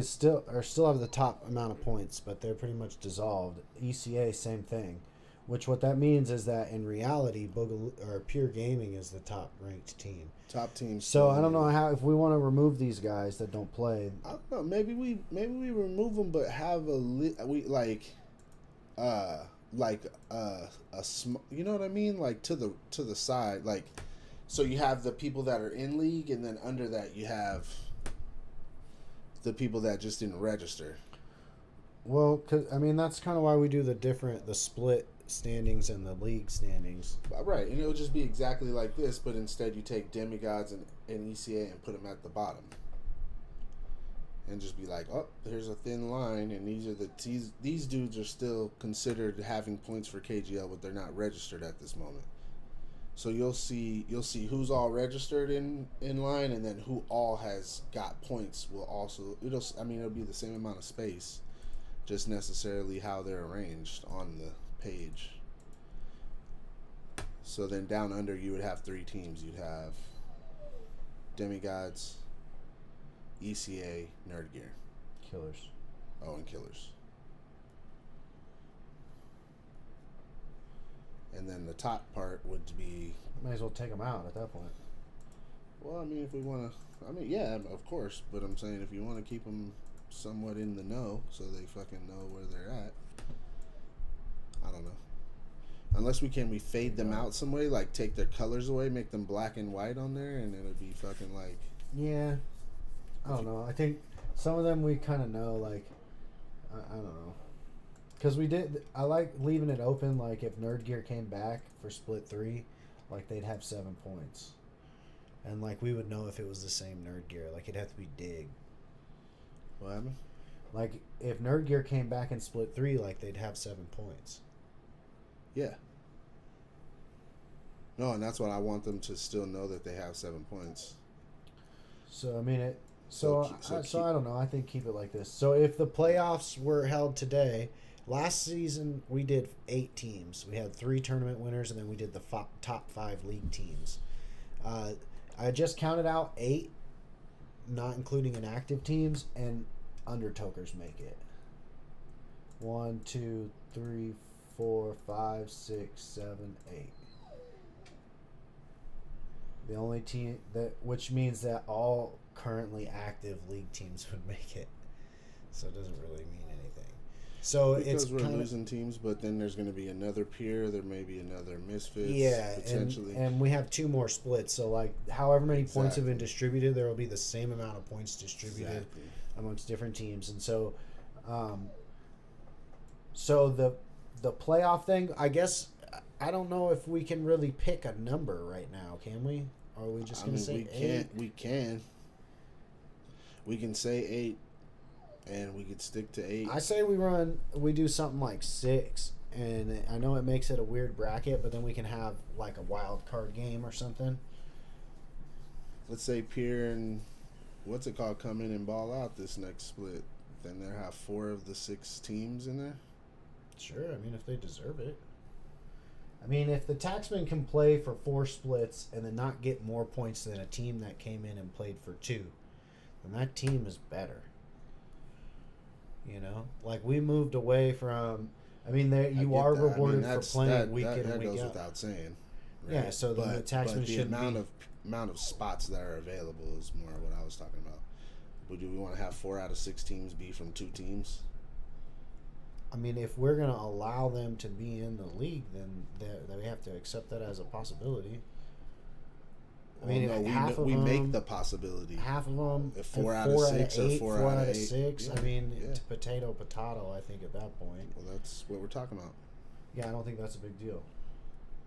still have the top amount of points, but they're pretty much dissolved. ECA, same thing. Which what that means is that in reality, Pure Gaming is the top ranked team. Top teams. So I don't know how if we want to remove these guys that don't play. I don't know. Maybe we remove them, but have a small. You know what I mean? Like to the side, like so you have the people that are in league, and then under that you have the people that just didn't register. Well, that's kind of why we do the split standings and the league standings. Right, and it'll just be exactly like this, but instead you take Demigods and ECA and put them at the bottom. And just be like, oh, here's a thin line, and these dudes are still considered having points for KGL, but they're not registered at this moment. So you'll see who's all registered in line, and then who all has got points will also it'll be the same amount of space, just necessarily how they're arranged on the page. So then down under you would have 3 teams. You'd have Demigods, ECA, Nerd Gear. Killers. Oh, and Killers. And then the top part would be... Might as well take them out at that point. Well, I mean, if we want to... yeah, of course. But I'm saying if you want to keep them somewhat in the know so they fucking know where they're at. I don't know. Unless we fade them out some way, like take their colors away, make them black and white on there, and it'll be fucking like... Yeah. I don't know. I think some of them we kind of know, like... I don't know. Because I like leaving it open, like if Nerd Gear came back for Split 3, like they'd have 7 points. And like we would know if it was the same Nerd Gear. Like it'd have to be Dig. What happened? Like if Nerd Gear came back in Split 3, like they'd have 7 points. Yeah. No, and that's what I want them to still know, that they have 7 points. So I mean it. So I don't know. I think keep it like this. So if the playoffs were held today, last season we did 8 teams. We had 3 tournament winners, and then we did the top 5 league teams. I just counted out 8, not including inactive teams, and undertokers make it. 1, 2, 3, 4, 5, 6, 7, 8. The only team which means that all currently active league teams would make it. So it doesn't really mean anything. So because we're losing teams, but then there's going to be another Peer. There may be another Misfits. Yeah, potentially. And we have 2 more splits. So like, however many points have been distributed, there will be the same amount of points distributed amongst different teams. And so, so the playoff thing, I guess, I don't know if we can really pick a number right now. Can we? Or are we just going to say 8? We can. We can say 8. And we could stick to 8. I say we do something like 6, and I know it makes it a weird bracket, but then we can have like a wild card game or something. Let's say Pierre and what's it called come in and ball out this next split. Then they'll have 4 of the 6 teams in there. Sure, I mean if they deserve it. I mean if the Taxman can play for 4 splits and then not get more points than a team that came in and played for 2, then that team is better. You know, like we moved away from. I mean, there you are rewarded for playing week in and week out. That goes without saying. Right? Yeah, so the Taxman should the amount of spots that are available is more what I was talking about. But do we want to have 4 out of 6 teams be from 2 teams? I mean, if we're going to allow them to be in the league, then we have to accept that as a possibility. I mean, no, half we of them, make the possibility. Half of them, if 4 out of 6 or 4 out of 6. Yeah, I mean, yeah. potato. I think at that point. Well, that's what we're talking about. Yeah, I don't think that's a big deal.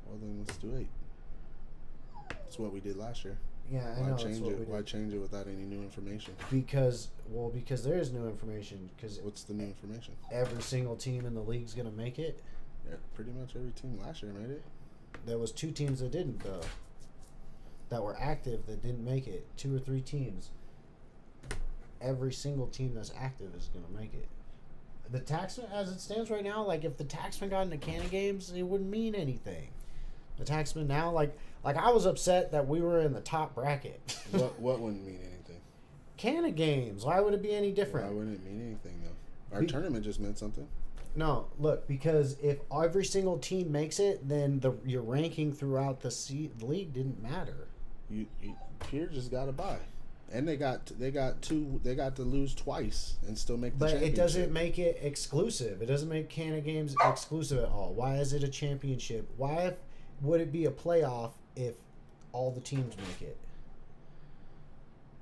Well, then let's do 8. That's what we did last year. Yeah, I know. Change it? Why change it without any new information? Because there is new information. Because what's the new information? Every single team in the league's gonna make it. Yeah, pretty much every team last year made it. There was 2 teams that didn't though. That were active that didn't make it. 2 or 3 teams. Every single team that's active is gonna make it. The Taxman, as it stands right now, like if the Taxman got into Cannon games, it wouldn't mean anything. The Taxman now, like I was upset that we were in the top bracket. What wouldn't mean anything? Cannon games. Why would it be any different? Why wouldn't it mean anything though? Our tournament just meant something. No, look, because if every single team makes it, then your ranking throughout the league didn't matter. Pierre just got a bye, and they got to lose twice and still make the But championship. it doesn't make it exclusive. It doesn't make Canada Games exclusive at all. Why is it a championship? Why would it be a playoff if all the teams make it?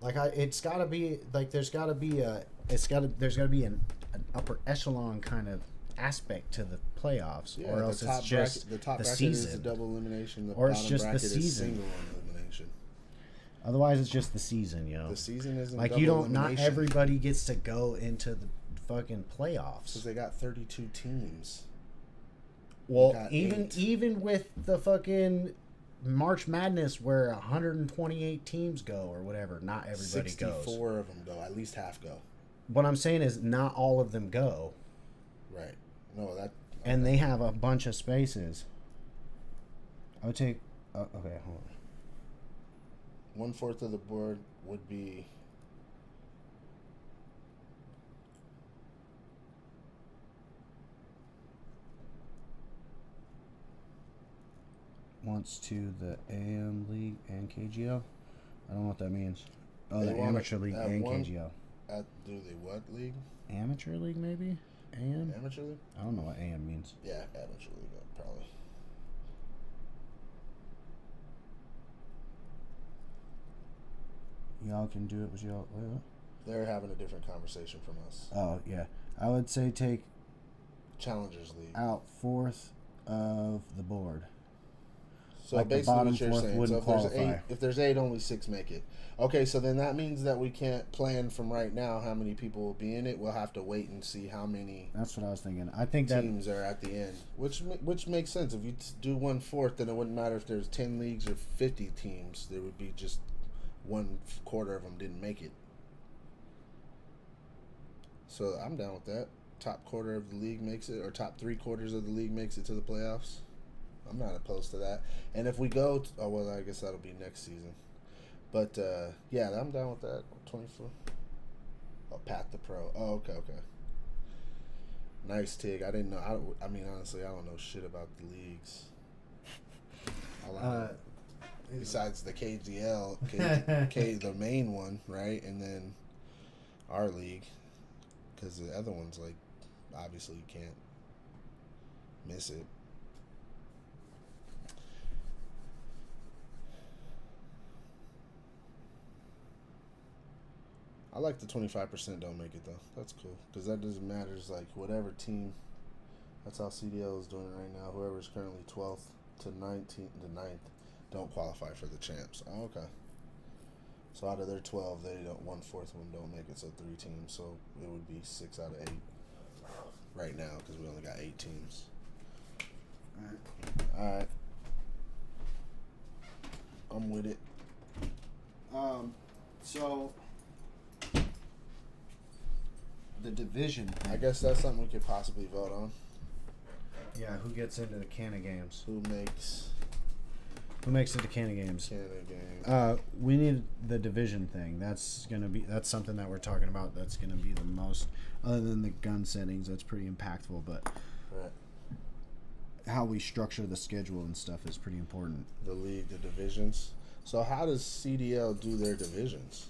Like it's got to be like there's got to be an upper echelon kind of aspect to the playoffs, Yeah, or else it's just the top bracket season. is a double elimination. The Or it's bottom just the bracket is season. single elimination. Otherwise, it's just the season, yo. The season isn't like double you don't. Not elimination. everybody gets to go into the fucking playoffs. Because they got 32 teams. Well, eight. even with the fucking March Madness where 128 teams go or whatever, not everybody 64 goes. of them go. At least half go. What I'm saying is not all of them go. Right. No, that. And they have a bunch of spaces. I would take. Okay, hold on. 1/4 of the board would be. Wants to the AM League and KGL. I don't know what that means. Oh, They the want Amateur it League at and one- KGL. Do they what league? Amateur League, maybe? AM? Amateur league? I don't know what AM means. Yeah, amateur league, probably. Y'all can do it with y'all. Wait, what? They're having a different conversation from us. Oh, yeah. I would say take Challengers League. out 4th of the board. So like the basically bottom what you're 4th saying, wouldn't so qualify. if there's 8, only 6 make it. Okay, so then that means that we can't plan from right now how many people will be in it. We'll have to wait and see how many That's what I was thinking. I think that teams are at the end, which makes sense. If you do 1/4, then it wouldn't matter if there's 10 leagues or 50 teams. There would be just 1/4 of them didn't make it. So I'm down with that. Top quarter of the league makes it, or top 3/4 of the league makes it to the playoffs. I'm not opposed to that. And if we go, I guess that'll be next season. But yeah, I'm down with that. 24. Oh, Pat the Pro. Oh, okay. Nice, Tig. I didn't know. I mean, honestly, I don't know shit about the leagues. All I know, besides the KGL, the main one, right? And then our league. Because the other ones, like, obviously you can't miss it. I like the 25% don't make it, though. That's cool. Because that doesn't matter. It's like whatever team. That's how CDL is doing it right now. Whoever's currently 12th to 19th, the 9th, don't qualify for the champs. Oh, okay. So out of their 12, they don't 1/4 one don't make it. So 3 teams. So it would be 6 out of 8 right now because we only got 8 teams. All right. I'm with it. So the division. I guess that's something we could possibly vote on. Yeah, who gets into the Canada games? Who makes it to Canada games? Canada games? We need the division thing. That's something that we're talking about. That's gonna be the most, other than the gun settings. That's pretty impactful. But Right. how we structure the schedule and stuff is pretty important. The league, the divisions. So how does CDL do their divisions?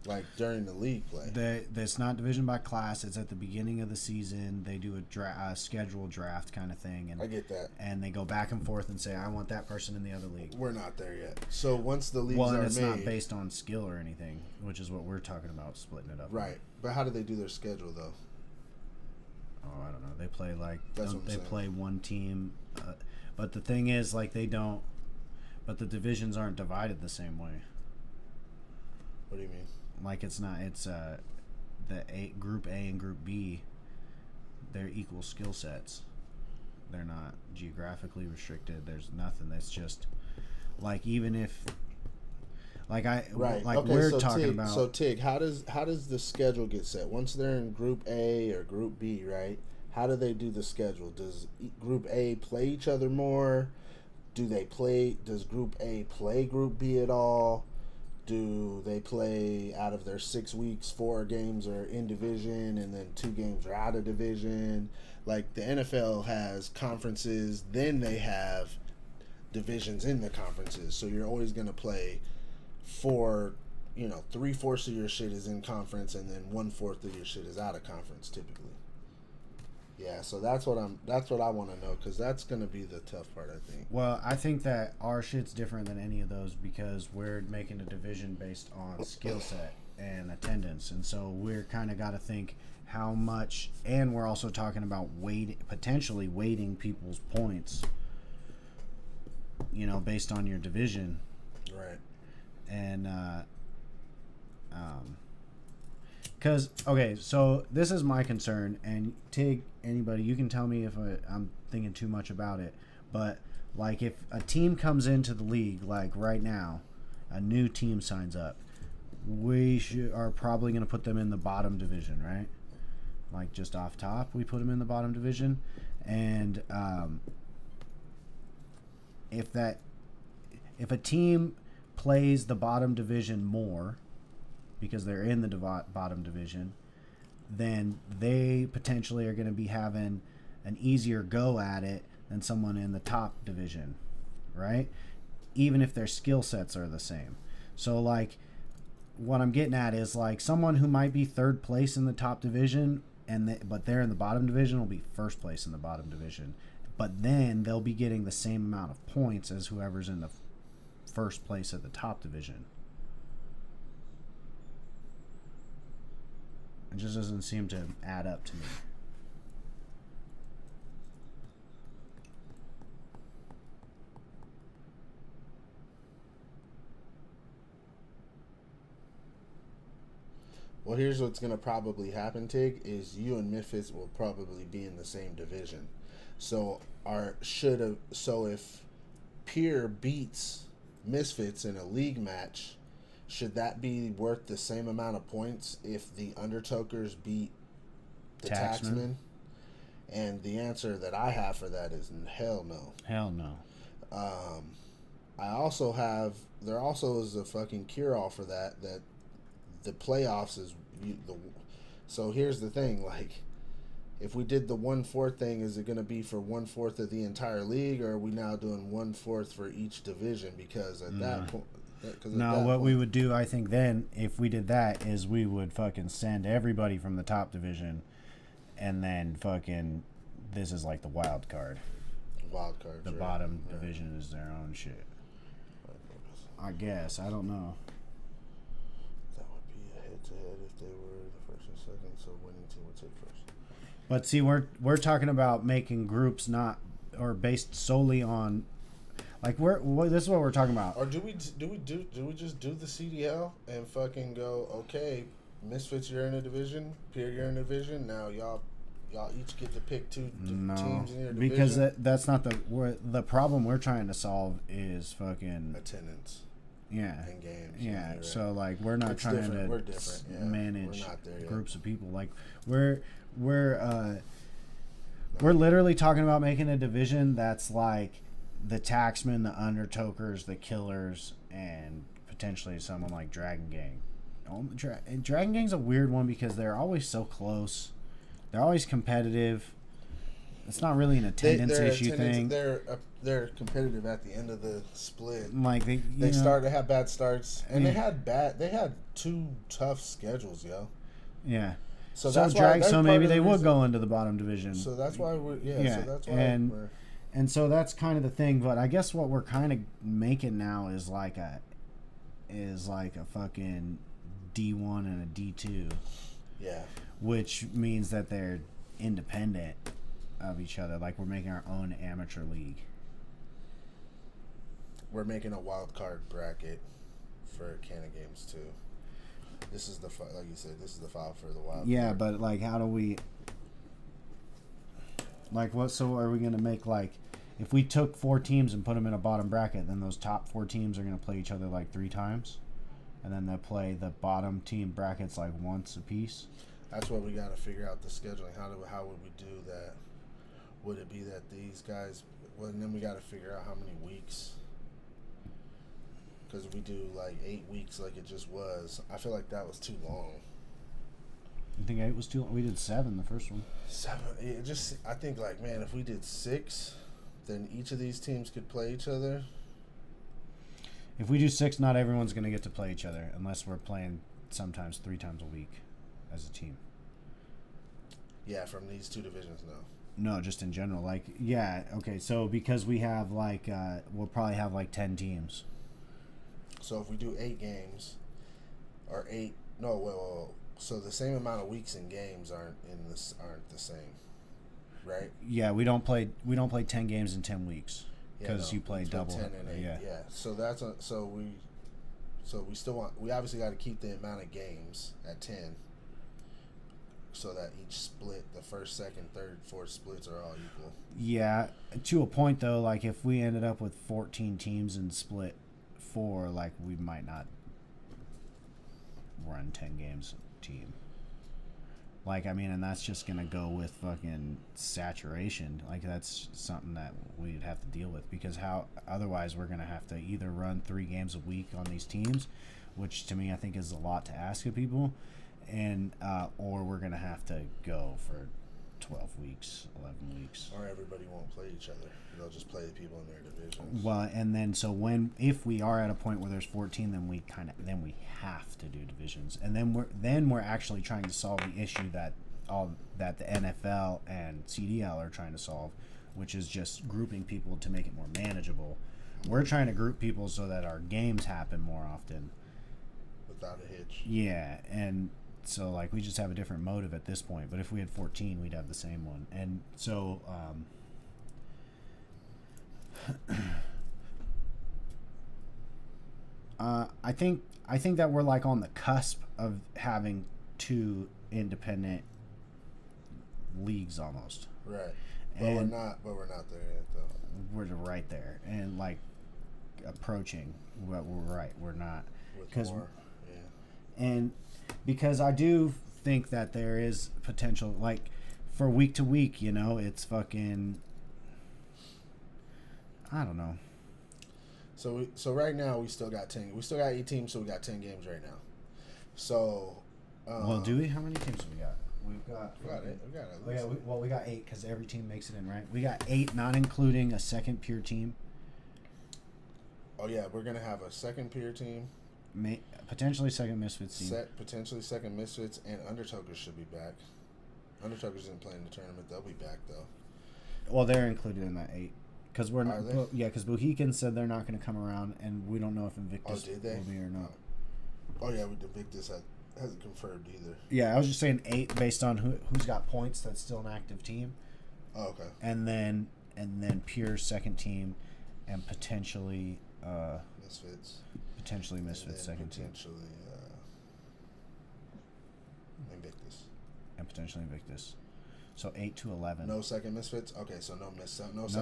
Like during the league play? It's not division by class. It's at the beginning of the season. They do a schedule draft kind of thing, and I get that. And they go back and forth and say, "I want that person in the other league." We're not there yet. So once the leagues Well, are and it's made, not based on skill or anything, which is what we're talking about, splitting it up. right? But how do they do their schedule though? Oh, I don't know. They play That's what I'm they saying. play one team, but the thing is, they don't. But the divisions aren't divided the same way. What do you mean? It's not. It's the group A and group B. They're equal skill sets. They're not geographically restricted. There's nothing. That's just even if Right. Okay, we're so talking Tig, about. So Tig, how does the schedule get set? Once they're in Group A or Group B, right? How do they do the schedule? Does Group A play each other more? Does Group A play Group B at all? Do they play out of their 6 weeks, 4 games are in division and then 2 games are out of division? Like the NFL has conferences, then they have divisions in the conferences. So you're always going to play 3/4 of your shit is in conference and then 1/4 of your shit is out of conference typically. Yeah, so that's what I want to know, because that's going to be the tough part, I think. Well, I think that our shit's different than any of those because we're making a division based on skill set and attendance, and so we're kind of got to think how much, and we're also talking about potentially weighting people's points, based on your division. Right. And because so this is my concern, and Tig, anybody, you can tell me if I'm thinking too much about it, but if a team comes into the league, right now, a new team signs up, we are probably going to put them in the bottom division, right? Just off top, we put them in the bottom division, and if a team plays the bottom division more because they're in the bottom division, then they potentially are going to be having an easier go at it than someone in the top division, right? Even if their skill sets are the same. So what I'm getting at is someone who might be third place in the top division but they're in the bottom division will be first place in the bottom division, but then they'll be getting the same amount of points as whoever's in the first place at the top division. It just doesn't seem to add up to me. Well, here's what's going to probably happen, Tig, is you and Misfits will probably be in the same division. So if Pier beats Misfits in a league match, should that be worth the same amount of points if the Undertokers beat the Taxmen? And the answer that I have for that is hell no. Hell no. There also is a fucking cure-all for that the playoffs is so here's the thing, if we did the 1/4 thing, is it going to be for 1/4 of the entire league, or are we now doing 1/4 for each division? Because at that point, we would do, I think, then if we did that, is we would fucking send everybody from the top division, and then fucking this is the wild card. Wild card. The bottom division is their own shit. I guess, I don't know. That would be a head-to-head if they were the first and second, so winning team would take first. But see, we're talking about making groups based solely on, this is what we're talking about. Or do we just do the CDL and fucking go, okay, Misfits, you're in a division, Pier, you're in a division, now y'all y'all each get to pick two No, teams in your division? because that's not the problem we're trying to solve is fucking attendance. Yeah. In games. Yeah. Right. So like we're not trying to We're different. Yeah. manage We're not there yet. groups of people. Like we're literally talking about making a division that's like the Taxmen, the Undertokers, the Killers, and potentially someone like Dragon Gang. Dragon Gang's a weird one because they're always so close. They're always competitive. It's not really an attendance issue thing. They're competitive at the end of the split. Like they started to have bad starts, and they had 2 tough schedules, yo. Yeah. So maybe they would go into the bottom division. So that's why we're yeah. So that's why and so that's kind of the thing. But I guess what we're kind of making now is like a fucking D1 and a D2. Yeah. Which means that they're independent of each other. Like we're making our own amateur league. We're making a wild card bracket for Canada Games too. This is like you said, this is the file for the wild card. But like how do we like what so are we going to make like if we took 4 teams and put them in a bottom bracket, then those top 4 teams are going to play each other like 3 times? And then they'll play the bottom team brackets like once a piece? That's what we got to figure out the scheduling. How would we do that? Would it be that these guys? Well, and then we got to figure out how many weeks. Because if we do like 8 weeks, like it just was, I feel like that was too long. You think 8 was too long? We did 7 the first one. 7. I think like man, if we did 6, then each of these teams could play each other. If we do 6, not everyone's going to get to play each other unless we're playing sometimes 3 times a week as a team. Yeah, from these 2 divisions, no. No, just in general. Like, yeah, okay. So because we have like, we'll probably have like 10 teams. So if we do 8 games, or 8, no, well, so the same amount of weeks in games aren't the same, right? Yeah, we don't play 10 games in 10 weeks because you play double. 10 and 8. Yeah. So that's we still we obviously got to keep the amount of games at 10. So that each split, the first, second, third, fourth splits are all equal. Yeah, to a point though. Like if we ended up with 14 teams and split 4, like we might not run 10 games a team. Like I mean, and that's just gonna go with fucking saturation. Like that's something that we'd have to deal with because how otherwise we're gonna have to either run 3 games a week on these teams, which to me I think is a lot to ask of people. And or we're gonna have to go for 12 weeks, 11 weeks. Or everybody won't play each other. They'll just play the people in their divisions. Well, and then so if we are at a point where there's 14, then we have to do divisions, and then we're actually trying to solve the issue that the NFL and CDL are trying to solve, which is just grouping people to make it more manageable. We're trying to group people so that our games happen more often. Without a hitch. Yeah, and so like we just have a different motive at this point. But if we had 14, we'd have the same one. And so I think that we're like on the cusp of having 2 independent leagues almost. Right. But we're not there yet though. We're right there and like approaching. But we're right. We're not because and because I do think that there is potential, like for week to week, you know, it's fucking. I don't know. So right now we still got 10. We still got 8 teams, so we got 10 games right now. So. Well, do we? How many teams do we got? We got we got 8 because every team makes it in, right? We got 8, not including a second pure team. Oh yeah, we're gonna have a second pure team. Potentially second Misfits team. Potentially second Misfits and Undertokers should be back. Undertokers didn't play in the tournament. They'll be back though. Well, they're included in that 8 because we're not. Yeah, because Bohican said they're not going to come around, and we don't know if Invictus will be or not. Oh yeah, Invictus hasn't confirmed either. Yeah, I was just saying 8 based on who's got points. That's still an active team. Oh, okay. And then pure second team, and potentially Misfits. Potentially Misfits second team. Potentially Invictus. And potentially Invictus. So 8 to 11. No second misfits. Okay, so no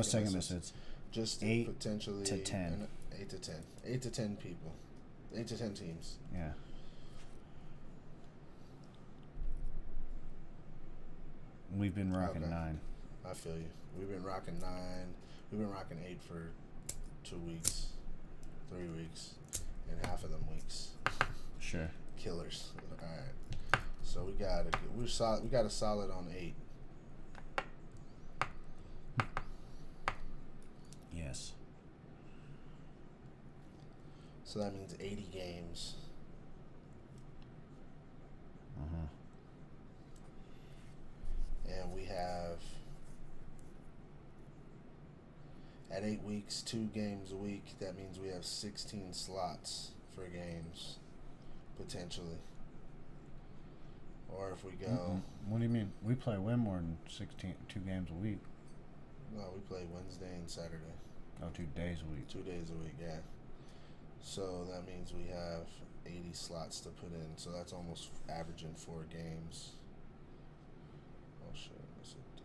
second misfits. Just 8 potentially to 10. 8 to 10. 8 to 10 people. 8 to 10 teams. Yeah. We've been rocking 9. I feel you. We've been rocking 9. We've been rocking 8 for 2 weeks, 3 weeks, and half of them weeks. Sure. Killers. All right. So we got a solid on 8. Yes. So that means 80 games. Uh-huh. And we have, at 8 weeks, 2 games a week. That means we have 16 slots for games, potentially. Or if we go... Mm-mm. What do you mean? We play way more than 2 games a week. No, we play Wednesday and Saturday. Oh, 2 days a week. 2 days a week, yeah. So that means we have 80 slots to put in. So that's almost averaging 4 games. Oh, shit. That's a D.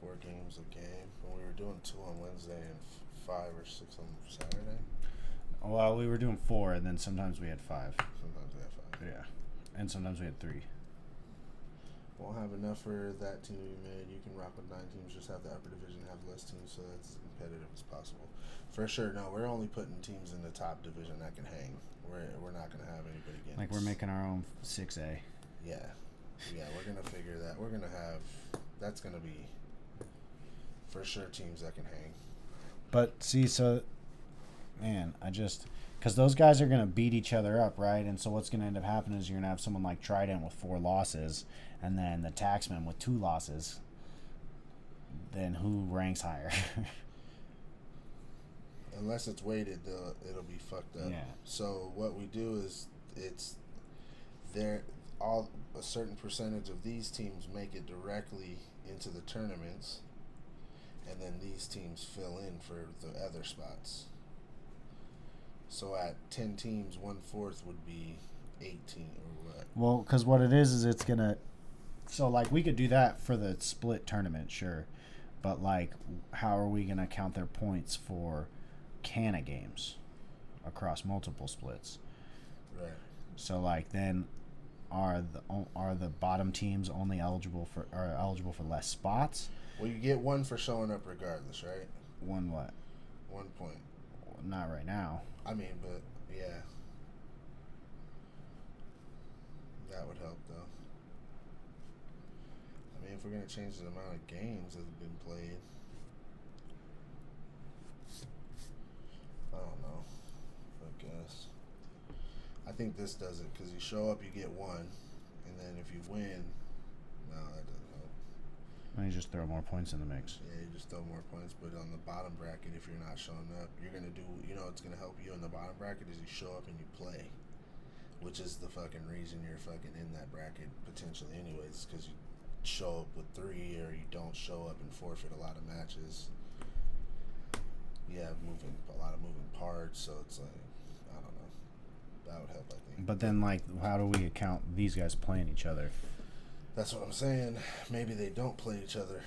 4 games a game. And we were doing 2 on Wednesday and 5 or 6 on Saturday. Well, we were doing 4, and then sometimes we had 5. Sometimes we have 5. Yeah. And sometimes we had 3. Won't have enough for that team to be made. You can rock with 9 teams. Just have the upper division have less teams, so that's as competitive as possible. For sure. No, we're only putting teams in the top division that can hang. We're not gonna have anybody against. Like we're making our own 6A. Yeah, we're gonna figure that. We're gonna have. That's gonna be for sure teams that can hang. But see, so man, because those guys are gonna beat each other up, right? And so what's gonna end up happening is you're gonna have someone like Trident with 4 losses, and then the Taxman with 2 losses. Then who ranks higher? Unless it's weighted, it'll be fucked up. Yeah. So what we do is it's there. All a certain percentage of these teams make it directly into the tournaments, and then these teams fill in for the other spots. So at 10 teams, 1/4 would be 18 or what? Well, because what it is it's gonna. So like we could do that for the split tournament, sure, but like, how are we gonna count their points for Canna games across multiple splits? Right. So like then, are the bottom teams only eligible for less spots? Well, you get 1 for showing up regardless, right? 1 what? 1 point. Not right now. I mean, but yeah, that would help though. I mean, if we're gonna change the amount of games that have been played, I don't know. I guess I think this does it because you show up, you get 1, and then if you win, no, that doesn't help. Let me just throw more points in the mix. Yeah, you just throw more points, but on the bottom bracket, if you're not showing up, you're gonna do. You know, it's gonna help you in the bottom bracket is you show up and you play, which is the fucking reason you're fucking in that bracket potentially, anyways, because you show up with 3 or you don't show up and forfeit a lot of matches. You have a lot of moving parts, so it's like, I don't know. That would help, I think. But then, like, how do we account these guys playing each other? That's what I'm saying. Maybe they don't play each other.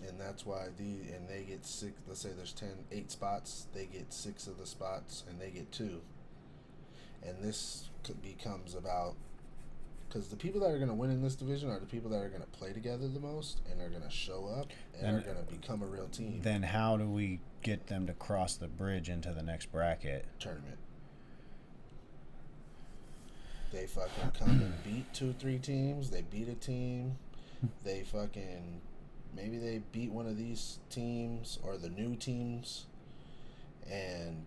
And that's why they get 6, let's say there's 8 spots, they get 6 of the spots, and they get 2. And this becomes about, because the people that are going to win in this division are the people that are going to play together the most and are going to show up and are going to become a real team. Then how do we get them to cross the bridge into the next bracket? Tournament. They fucking come and beat 2-3 teams. They beat a team. They fucking, maybe they beat one of these teams or the new teams and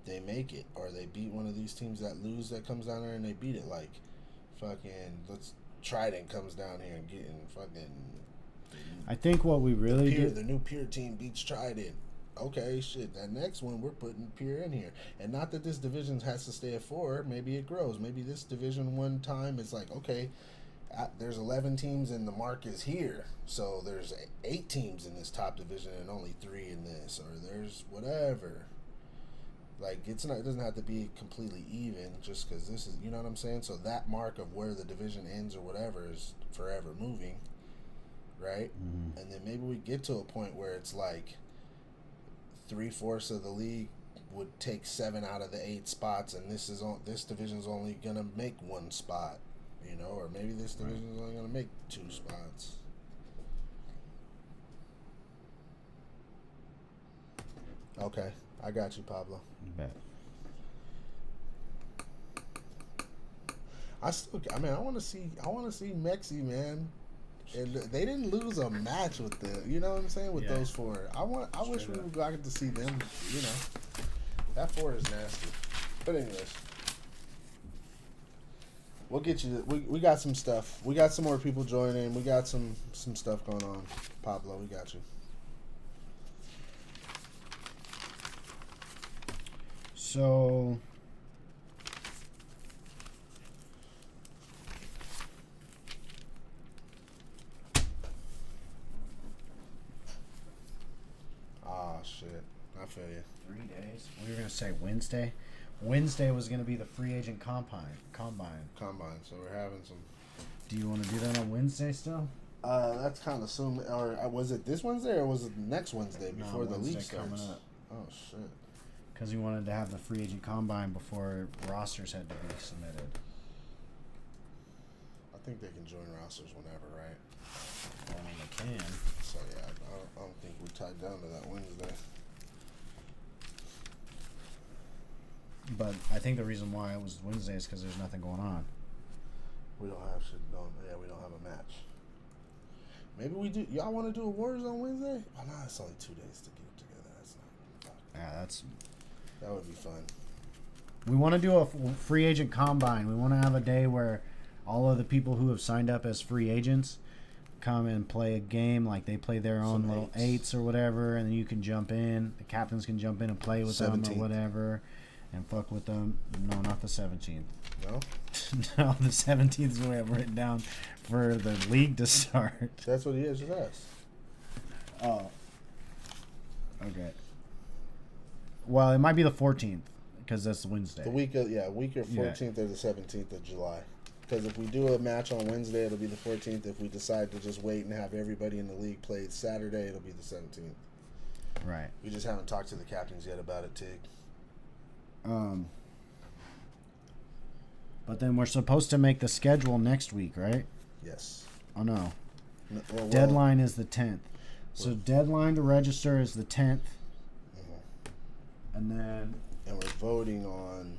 they make it. Or they beat one of these teams that lose that comes down there and they beat it. Like, fucking, Trident comes down here and getting fucking. I think what we really do. The new Pier team beats Trident. Okay, shit. That next one we're putting Pier in here, and not that this division has to stay at 4. Maybe it grows. Maybe this division one time it's like, okay, there's 11 teams and the mark is here, so there's 8 teams in this top division and only 3 in this, or there's whatever. Like it doesn't have to be completely even just because this is, you know what I'm saying. So that mark of where the division ends or whatever is forever moving, right? Mm-hmm. And then maybe we get to a point where it's like 3/4 of the league would take 7 out of the 8 spots, and this division's only gonna make 1 spot, you know, or maybe this division's only gonna make 2 spots. Okay, I got you, Pablo. You bet. I want to see Mexi, man. And they didn't lose a match with you know what I'm saying, with those 4. I wish we would got to see them, you know. That 4 is nasty. But anyways, we'll get you. We got some stuff. We got some more people joining. We got some stuff going on. Pablo, we got you. So, Ah, shit. I feel you. 3 days. We were gonna say Wednesday. Wednesday was gonna be the free agent combine. Combine. So we're having some. Do you want to do that on Wednesday still? That's kind of soon. Or was it this Wednesday or was it next Wednesday before the league starts? Coming up. Oh shit. Because we wanted to have the free agent combine before rosters had to be submitted. I think they can join rosters whenever, right? Well, I mean, they can. So yeah, I don't think we're tied down to that Wednesday. But I think the reason why it was Wednesday is because there's nothing going on. We don't have shit. No, yeah, we don't have a match. Maybe we do. Y'all want to do awards on Wednesday? Oh no, it's only 2 days to get together. That's not. Yeah, That would be fun. we want to do a free agent combine. We want to have a day where all of the people who have signed up as free agents come and play a game, like they play their own Some little eights. or whatever, and then you can jump in. The captains can jump in and play with them 17th. or whatever, and fuck with them. No, not the 17th. No, No, the 17th is what I have written down for the league to start. that's what he is. Just us. Oh. Okay. Well, it might be the 14th because that's Wednesday. The week of 14th or the 17th of July. Because if we do a match on Wednesday, it'll be the 14th. If we decide to just wait and have everybody in the league play Saturday, it'll be the 17th. Right. We just haven't talked to the captains yet about it, Tig. But then we're supposed to make the schedule next week, right? Yes. Oh no. Well, Deadline is the 10th. So deadline to register is the 10th. And then and we're voting on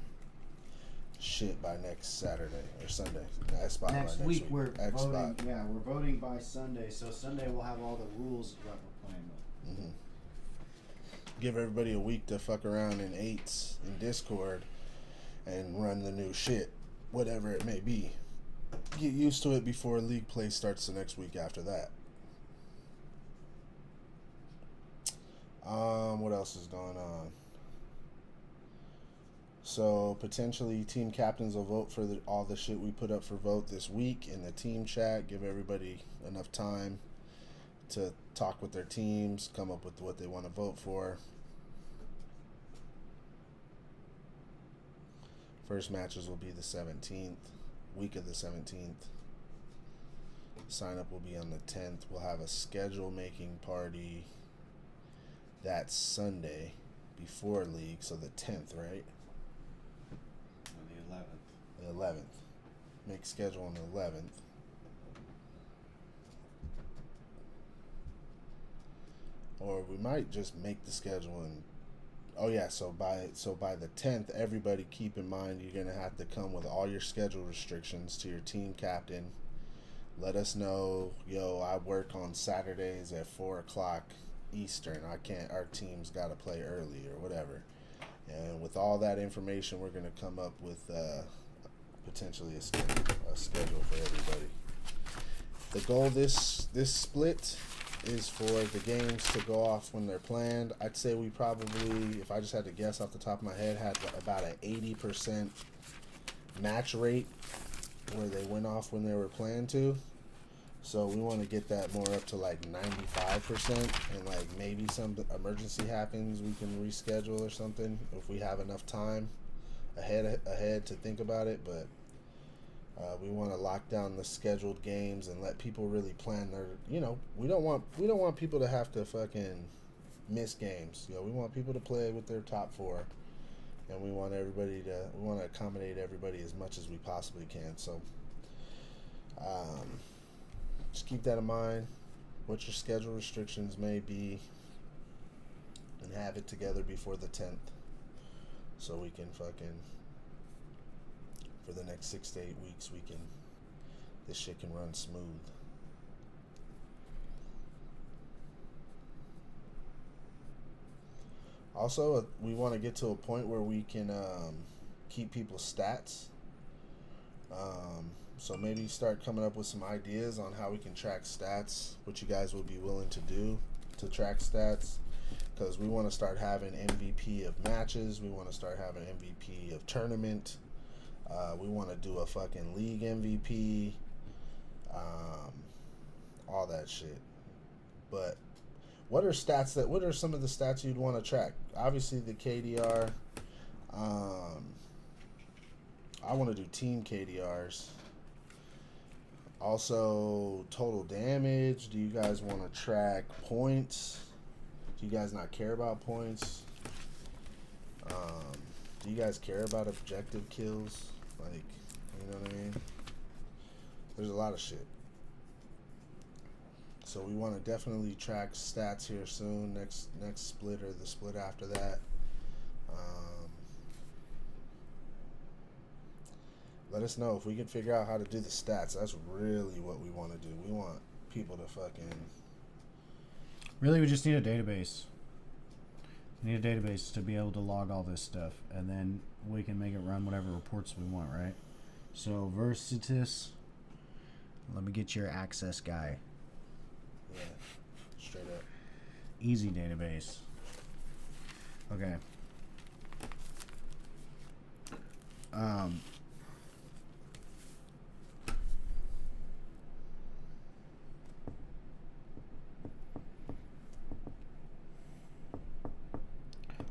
shit by next Saturday or Sunday. ESPOT next by week we're ESPOT. voting. Yeah, we're voting by Sunday. So Sunday we'll have all the rules of what we're playing with. Mm-hmm. Give everybody a week to fuck around in 8s in Discord and run the new shit, whatever it may be. Get used to it before league play starts the next week after that. What else is going on? So potentially team captains will vote for all the shit we put up for vote this week in the team chat. Give everybody enough time to talk with their teams, come up with what they want to vote for. First matches will be the 17th, week of the 17th. Sign up will be on the 10th. We'll have a schedule making party that Sunday before league, so the 10th, right? On the 11th. The 11th. Make schedule on the 11th. Or we might just make the schedule and so by the 10th, everybody keep in mind you're gonna have to come with all your schedule restrictions to your team captain. Let us know, I work on Saturdays at 4:00 Eastern. Our team's gotta play early or whatever. And with all that information, we're gonna come up with potentially a schedule for everybody. The goal this split is for the games to go off when they're planned. I'd say we probably, if I just had to guess off the top of my head, had about an 80% match rate where they went off when they were planned to. So we want to get that more up to like 95%, and like maybe some emergency happens, we can reschedule or something if we have enough time ahead to think about it. But we want to lock down the scheduled games and let people really plan their. We don't want people to have to fucking miss games. We want people to play with their top four, and we want to accommodate everybody as much as we possibly can. So just keep that in mind, what your schedule restrictions may be, and have it together before the 10th, so we can fucking, for the next 6 to 8 weeks, this shit can run smooth. Also, we want to get to a point where we can keep people's stats. So maybe start coming up with some ideas on how we can track stats, what you guys would be willing to do to track stats. Because we want to start having MVP of matches. We want to start having MVP of tournament. We want to do a fucking league MVP. All that shit. But what are some of the stats you'd want to track? Obviously the KDR. I want to do team KDRs. Also, total damage. Do you guys want to track points? Do you guys not care about points? Do you guys care about objective kills? Like, you know what I mean? There's a lot of shit. So we want to definitely track stats here soon. Next split or the split after that. Let us know if we can figure out how to do the stats. That's really what we want to do. We want people to fucking... Really, we just need a database. We need a database to be able to log all this stuff. And then we can make it run whatever reports we want, right? So, Versitus. Let me get your access guy. Yeah, straight up. Easy database. Okay.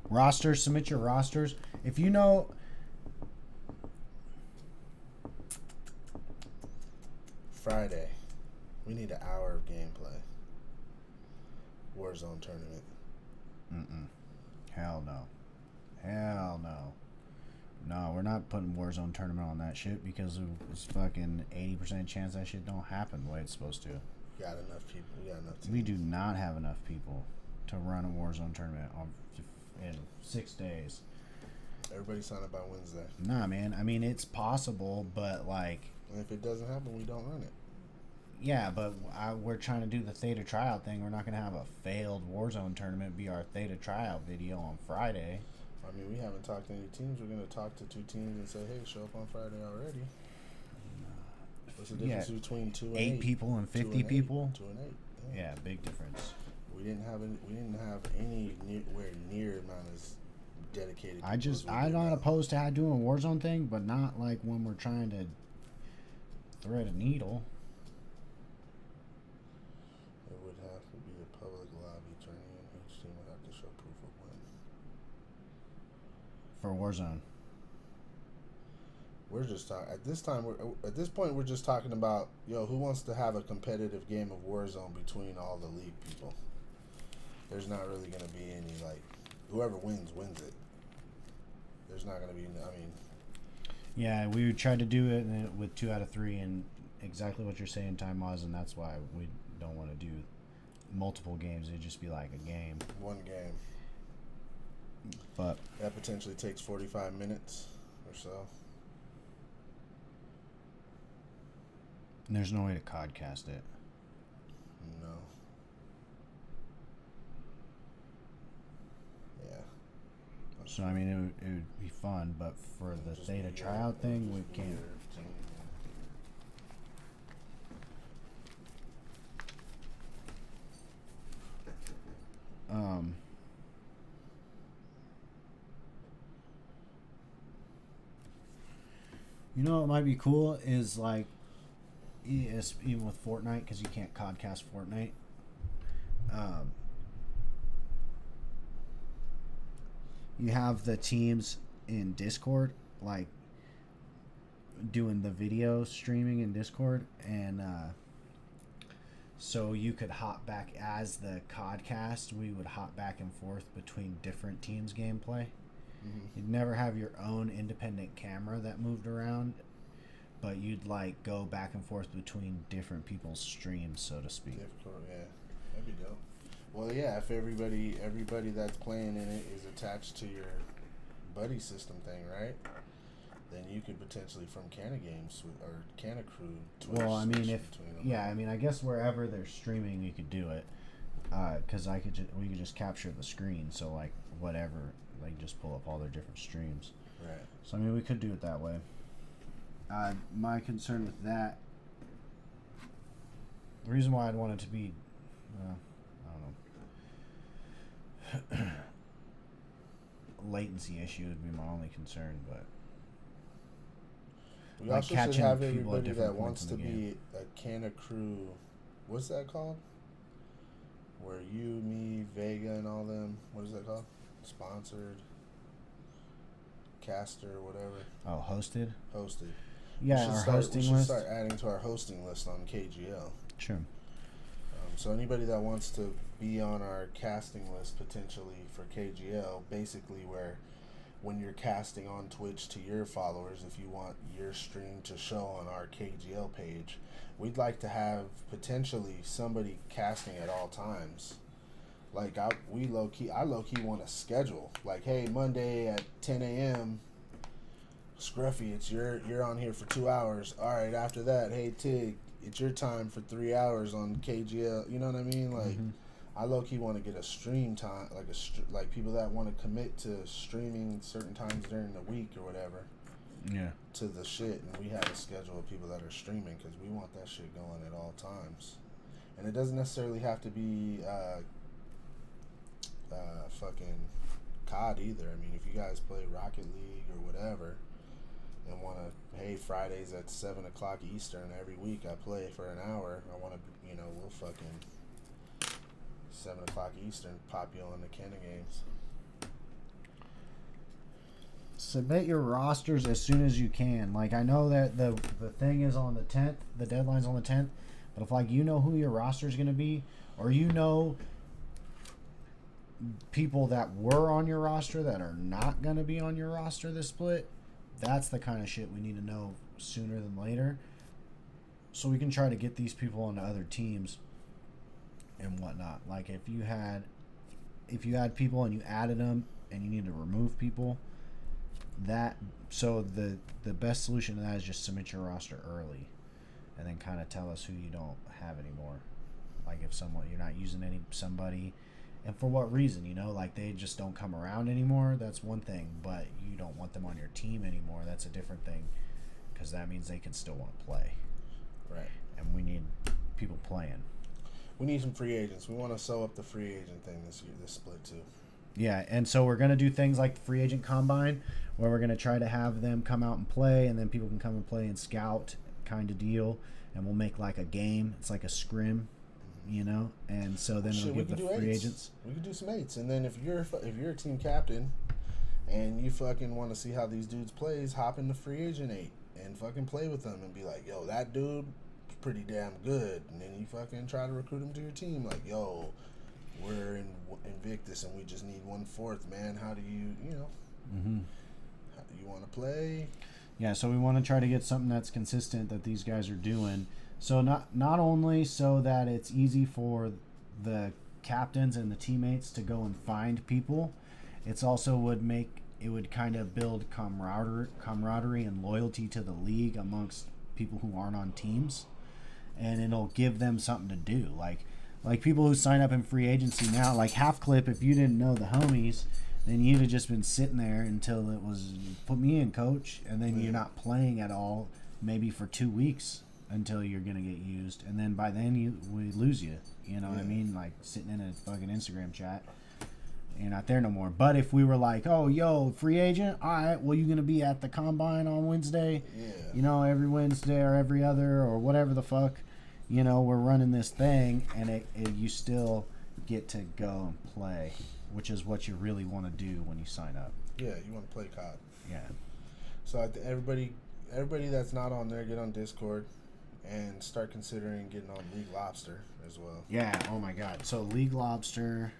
Rosters, submit your rosters. If you know... Friday. We need an hour of gameplay. Warzone tournament. Hell no. Hell no. No, we're not putting Warzone tournament on that shit because it's fucking 80% chance that shit don't happen the way it's supposed to. We got enough people. We got enough teams. We do not have enough people to run a Warzone tournament in 6 days. Everybody sign up by Wednesday. Nah, man. I mean, it's possible, but like... And if it doesn't happen, we don't run it. Yeah, but we're trying to do the Theta tryout thing. We're not going to have a failed Warzone tournament be our Theta tryout video on Friday. I mean, we haven't talked to any teams. We're going to talk to 2 teams and say, hey, show up on Friday already. What's the difference between 2 and 8? 8 people and 50 people? 2 and 8. Yeah, big difference. We didn't have anywhere near amount as dedicated. I'm not opposed to doing a Warzone thing, but not like when we're trying to thread a needle. It would have to be a public lobby tournament. Each team would have to show proof of win. For Warzone. We're just talking at this point. We're just talking about who wants to have a competitive game of Warzone between all the league people. There's not really going to be any whoever wins it. There's not going to be. I mean, yeah, we tried to do it with 2 out of 3, and exactly what you're saying, Time was, and that's why we don't want to do multiple games. It'd just be like a game. One game. But that potentially takes 45 minutes or so. There's no way to codcast it. No. Yeah. So, I mean, it would be fun, but for the Theta tryout thing, we can't. You know what might be cool is like even with Fortnite, because you can't codcast Fortnite. You have the teams in Discord, like doing the video streaming in Discord, and so you could hop back as the codcast. We would hop back and forth between different teams' gameplay. You'd never have your own independent camera that moved around, but you'd like go back and forth between different people's streams, so to speak. Difficult, yeah, that'd be dope. Well, yeah, if everybody that's playing in it is attached to your buddy system thing, right? Then you could potentially from Canna Games or Canna Crew. Well, I mean, I guess wherever they're streaming, you could do it, because we could just capture the screen, so like whatever, like just pull up all their different streams. Right. So I mean, we could do it that way. My concern with that, the reason why I'd want it to be, I don't know, latency issue would be my only concern, but. We also should have everybody that wants to be a Canna Crew. What's that called? Where you, me, Vega, and all them. What is that called? Sponsored. Caster, whatever. Oh, hosted. Yeah, our hosting list. We should start adding to our hosting list on KGL. Sure. So anybody that wants to be on our casting list potentially for KGL, basically where when you're casting on Twitch to your followers, if you want your stream to show on our KGL page, we'd like to have potentially somebody casting at all times. Like I low key want a schedule. Like, hey, Monday at 10 a.m. Scruffy, it's you're on here for 2 hours. All right, after that, hey Tig, it's your time for 3 hours on KGL. You know what I mean? Like, I low key want to get a stream time, like people that want to commit to streaming certain times during the week or whatever. Yeah. To the shit, and we have a schedule of people that are streaming because we want that shit going at all times, and it doesn't necessarily have to be fucking COD either. I mean, if you guys play Rocket League or whatever, and want to, hey, Fridays at 7 o'clock Eastern every week I play for an hour. I want to, we'll fucking 7 o'clock Eastern pop you on the Canna Games. Submit your rosters as soon as you can. Like, I know that the thing is on the 10th, the deadline's on the 10th, but if like you know who your roster is going to be, or you know people that were on your roster that are not going to be on your roster this split, that's the kind of shit we need to know sooner than later, so we can try to get these people onto other teams and whatnot. Like if you had people and you added them and you need to remove people, so the best solution to that is just submit your roster early and then kind of tell us who you don't have anymore. Like if you're not using somebody and for what reason, like they just don't come around anymore, that's one thing, but you don't want them on your team anymore, that's a different thing, because that means they can still want to play. Right. And we need people playing. We need some free agents. We want to sew up the free agent thing this split too. Yeah, and so we're going to do things like the free agent combine, where we're going to try to have them come out and play, and then people can come and play and scout kind of deal, and we'll make like a game. It's like a scrim, and so then we'll give the free agents. We could do some eights, and then if you're a team captain and you fucking want to see how these dudes plays, hop in the free agent 8 and fucking play with them and be like, yo, that dude pretty damn good, and then you fucking try to recruit him to your team. Like, yo, we're in Invictus and we just need 1/4, man. How do you, how do you want to play? Yeah, so we want to try to get something that's consistent that these guys are doing. So not only so that it's easy for the captains and the teammates to go and find people, it's also would kind of build camaraderie and loyalty to the league amongst people who aren't on teams, and it'll give them something to do. Like people who sign up in free agency now, like Half Clip, if you didn't know the homies, then you'd have just been sitting there until it was, put me in, coach, and then you're not playing at all, maybe for 2 weeks until you're going to get used, and then by then we lose you, what I mean? Like sitting in a fucking Instagram chat. you're not there no more. But if we were like, oh, yo, free agent, all right, well, you're gonna be at the combine on Wednesday, every Wednesday or every other or whatever the fuck, we're running this thing, and you still get to go and play, which is what you really want to do when you sign up. Yeah, you want to play COD. Yeah. So everybody that's not on there, get on Discord and start considering getting on League Lobster as well. Yeah. Oh my God. So League Lobster.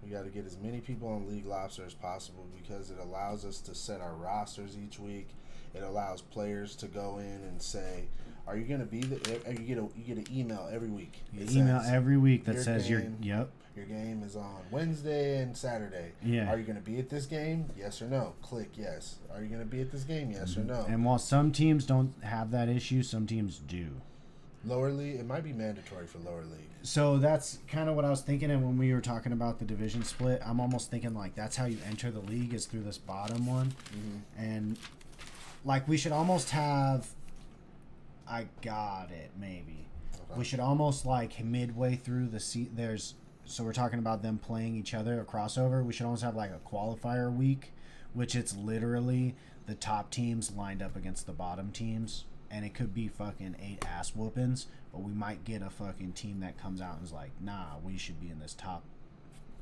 We got to get as many people on League Lobster as possible because it allows us to set our rosters each week. It allows players to go in and say, "Are you going to be the?" You get an email every week. Email every week that says your game is on Wednesday and Saturday. Yeah. Are you going to be at this game? Yes or no. Click yes. Are you going to be at this game? Yes or no. And while some teams don't have that issue, some teams do. Lower league, it might be mandatory for lower league. So that's kind of what I was thinking, and when we were talking about the division split, I'm almost thinking like that's how you enter the league is through this bottom one, and like we should almost have. I got it. Maybe we should almost like midway through the So we're talking about them playing each other, a crossover. We should almost have like a qualifier week, which it's literally the top teams lined up against the bottom teams. And it could be fucking 8 ass whoopings, but we might get a fucking team that comes out and is like, nah, we should be in this top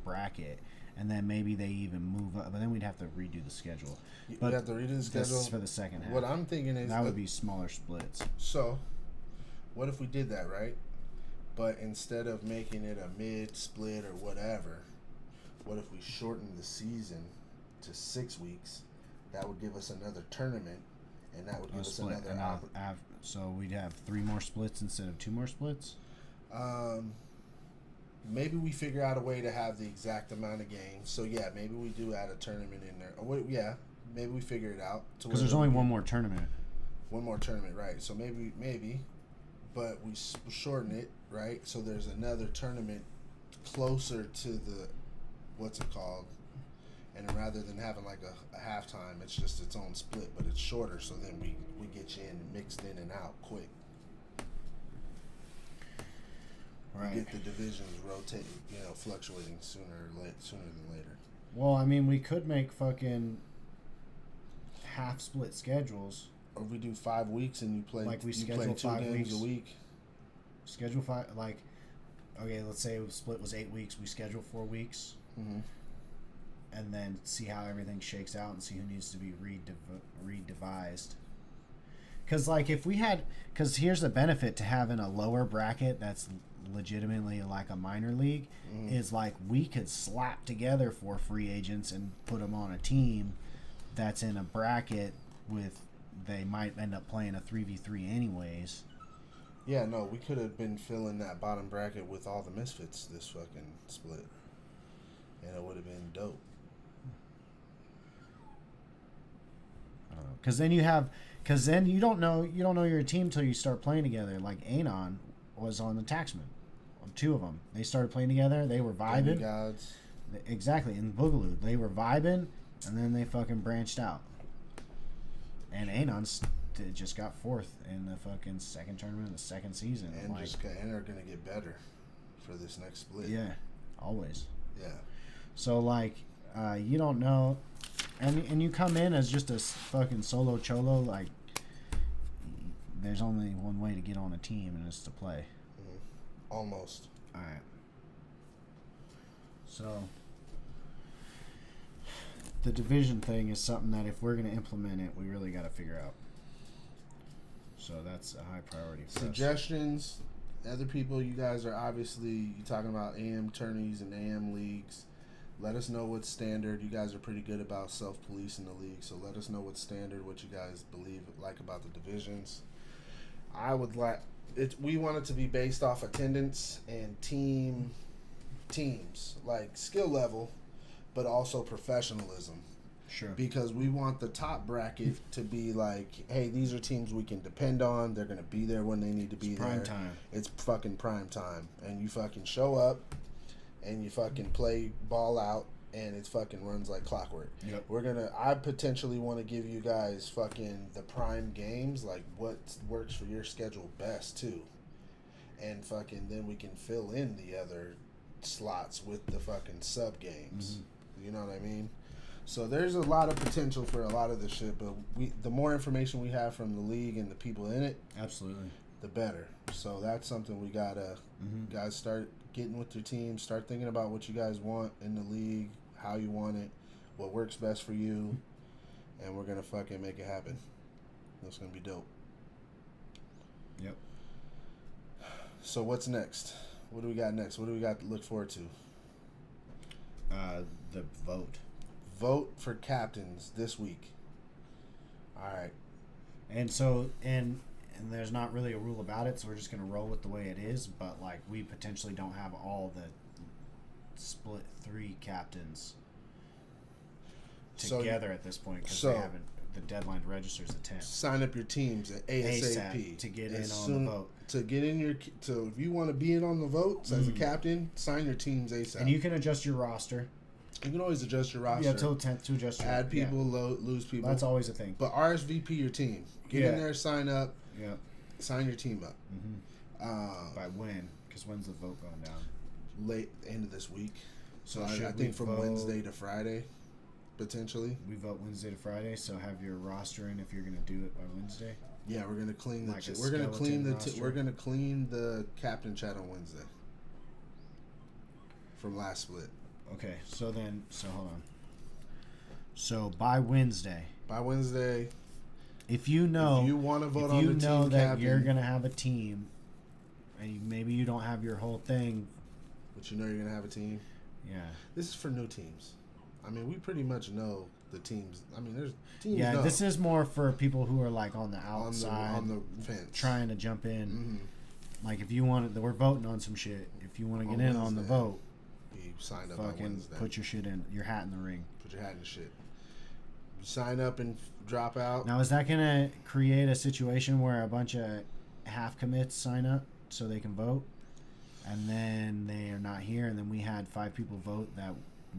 bracket. And then maybe they even move up. But then we'd have to redo the schedule. We'd have to redo the schedule? This is for the second half. What I'm thinking is... That would be smaller splits. So, what if we did that, right? But instead of making it a mid-split or whatever, what if we shortened the season to 6 weeks? That would give us another tournament, and that would give us another... So we'd have 3 more splits instead of 2 more splits? Maybe we figure out a way to have the exact amount of games. So, yeah, maybe we do add a tournament in there. Maybe we figure it out. Because there's only one more tournament. One more tournament, right. So maybe, but we shorten it, right? So there's another tournament closer to the, what's it called? And rather than having like a halftime, it's just its own split, but it's shorter. So then we get you in mixed in and out quick. Right. You get the divisions rotating, fluctuating sooner than later. Well, I mean, we could make fucking half split schedules. Or if we do 5 weeks and you play like we schedule play 2 5 games weeks a week. Schedule 5 okay, let's say the split was 8 weeks. We schedule 4 weeks, and then see how everything shakes out and see who needs to be redevised. Because because here's the benefit to having a lower bracket that's legitimately like a minor league is like we could slap together 4 free agents and put them on a team that's in a bracket with they might end up playing a 3v3 anyways. Yeah, no, we could have been filling that bottom bracket with all the misfits this fucking split, and it would have been dope. I don't know, because then you don't know you're a team till you start playing together. Like Anon was on the Taxman, 2 of them. They started playing together. They were vibing. Gods. Exactly, in Boogaloo, they were vibing, and then they fucking branched out. And Anon just got 4th in the fucking second tournament of the second season. And are going to get better for this next split. Yeah, always. Yeah. So, you don't know. And you come in as just a fucking solo cholo, like, there's only one way to get on a team, and it's to play. Almost. All right. So... the division thing is something that if we're going to implement it, we really got to figure out. So that's a high priority for Suggestions, other people, you guys are obviously talking about AM tourneys and AM leagues. Let us know what standard. You guys are pretty good about self-policing the league, so let us know what standard, what you guys like about the divisions. I would like it. We want it to be based off attendance and teams, like skill level, but also professionalism. Sure. Because we want the top bracket to be like, hey, these are teams we can depend on. They're going to be there when they need to be there. Prime time. It's fucking prime time. And you fucking show up and you fucking play ball out and it fucking runs like clockwork. Yep. I potentially want to give you guys fucking the prime games, like what works for your schedule best too. And fucking then we can fill in the other slots with the fucking sub games. You know what I mean? So there's a lot of potential for a lot of this shit, but the more information we have from the league and the people in it, absolutely, the better. So that's something we gotta guys start getting with your team, start thinking about what you guys want in the league, how you want it, what works best for you, and we're gonna fucking make it happen. That's gonna be dope. Yep. So what's next? What do we got next? What do we got to look forward to? The vote. Vote for captains this week. All right. And so, and there's not really a rule about it, so we're just going to roll with the way it is. But, like, we potentially don't have all the split 3 captains together at this point because they haven't. The deadline to register is at 10. Sign up your teams at ASAP to get in on the vote. To get in your, so if you want to be in on the votes as a captain, sign your teams ASAP. And you can adjust your roster. You can always adjust your roster. Yeah, till 10th to adjust your add people, lose people. That's always a thing. But RSVP your team. Get in there, sign up. Yeah. Sign your team up. By when? Because when's the vote going down? Late end of this week. So I we think from vote, Wednesday to Friday, potentially. We vote Wednesday to Friday, so have your roster in if you're going to do it by Wednesday. Yeah, we're gonna clean Like we're gonna clean roster. we're gonna clean the captain chat on Wednesday from last split. Okay, so hold on. So by Wednesday, if you want to vote on the team that captain, you're gonna have a team, and maybe you don't have your whole thing, but you know you're gonna have a team. Yeah. This is for new teams. I mean, we pretty much know the teams. I mean, there's teams. Yeah, this is more for people who are like on the outside, on the fence, trying to jump in. Like if you want to, we're voting on some shit. If you want to get in on the vote, you sign up. Fucking put your shit in, your hat in the ring. Put your hat in the shit. You sign up and drop out. Now, is that gonna create a situation where a bunch of half commits sign up so they can vote, and then they are not here, and then we had 5 people vote that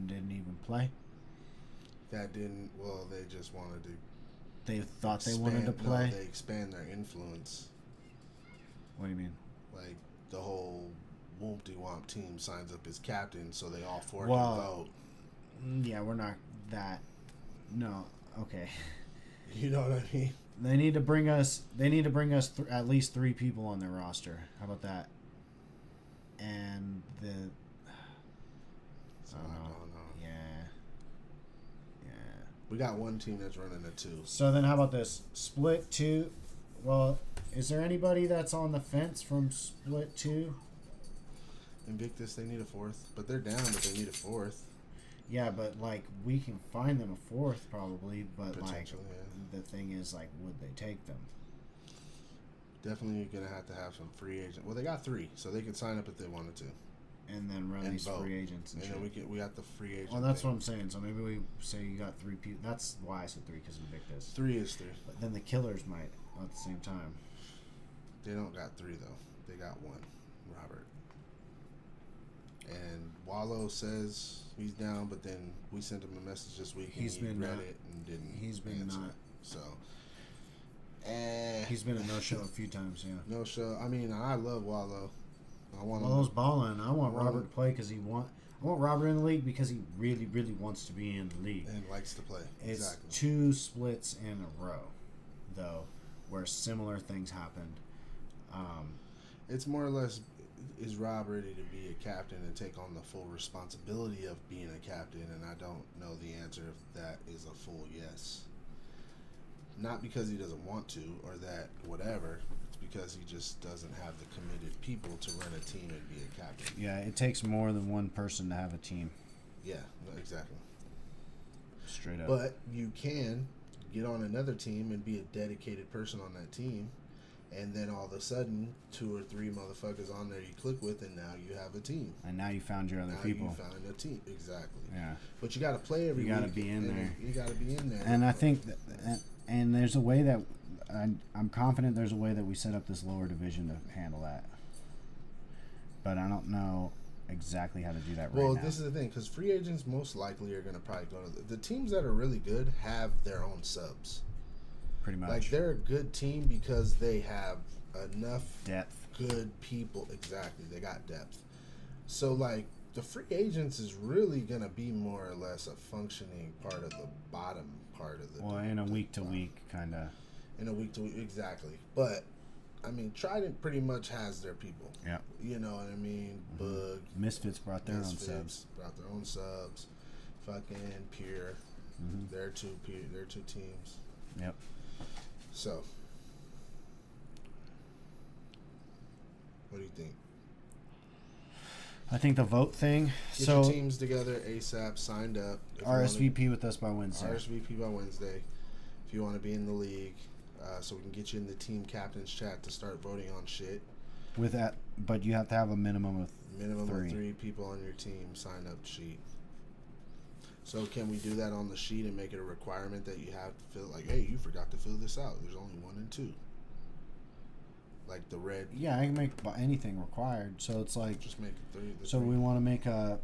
didn't even play? That didn't. Well, they just wanted to. They thought they wanted to play. No, they expand their influence. What do you mean? Like the whole Whoop-de-Womp team signs up as captain, so they all 4 can vote. Yeah, we're not that. No. Okay. You know what I mean? They need to bring us. They need to bring us at least 3 people on their roster. How about that? And the. I don't know. Yeah. We got one team that's running a 2. So then, how about this split 2? Well, is there anybody that's on the fence from split 2? Invictus, they need a 4th, but they're down. But they need a 4th. Yeah, but like we can find them a 4th probably. But like yeah. the thing is, like, would they take them? Definitely, you're gonna have some free agent. Well, they got 3, so they could sign up if they wanted to. And then run these vote. free agents and then shit. we got the free agent. Well, that's what I'm saying. So maybe we say you got 3 people. That's why I said 3 because Invictus. 3 is 3. But then the Killers might at the same time. They don't got 3 though. They got 1, Robert. And Wallow says he's down, but then we sent him a message this week. He's and he been read not, it and didn't. He's been answer. not. So. He's been a no show a few times. Yeah. No show. I mean, I love Wallow. I want Wallow's balling. I want Robert to play because I want Robert in the league because he really, really wants to be in the league and likes to play. It's exactly. 2 splits in a row, though, where similar things happened. It's more or less, is Rob ready to be a captain and take on the full responsibility of being a captain? And I don't know the answer if that is a full yes. Not because he doesn't want to or that whatever. It's because he just doesn't have the committed people to run a team and be a captain. Yeah, it takes more than one person to have a team. Yeah, exactly. Straight up. But you can get on another team and be a dedicated person on that team, and then all of a sudden 2 or 3 motherfuckers on there you click with, and now you have a team. And now you found your other now people. You found a team, exactly. Yeah. But you got to play every week. You got to be in there. You got to be in there. And I think that, and there's a way that I'm confident there's a way that we set up this lower division to handle that. But I don't know exactly how to do that right now. Well, this is the thing, because free agents most likely are going to probably go to the teams that are really good have their own subs. Pretty much. Like, they're a good team because they have enough depth. Good people. Exactly. They got depth. So, like, the free agents is really gonna be more or less a functioning part of the bottom part of the. Well, in a week to week kind of. In a week to week, exactly. But I mean, Trident pretty much has their people. Yeah. You know what I mean? Bug. Misfits brought their own subs. Brought their own subs. Fucking Pure. Mm-hmm. They're two teams. Yep. So, what do you think? I think the vote thing. Get so your teams together ASAP. Signed up. RSVP with us by Wednesday. RSVP by Wednesday. If you want to be in the league, so we can get you in the team captains chat to start voting on shit. With that, but you have to have a minimum of three people on your team sign up sheet. So can we do that on the sheet and make it a requirement that you have to fill? Like, hey, you forgot to fill this out. There's only 1 and 2. Like the red. Yeah, I can make anything required. So it's like just make it 3. So we want to make a.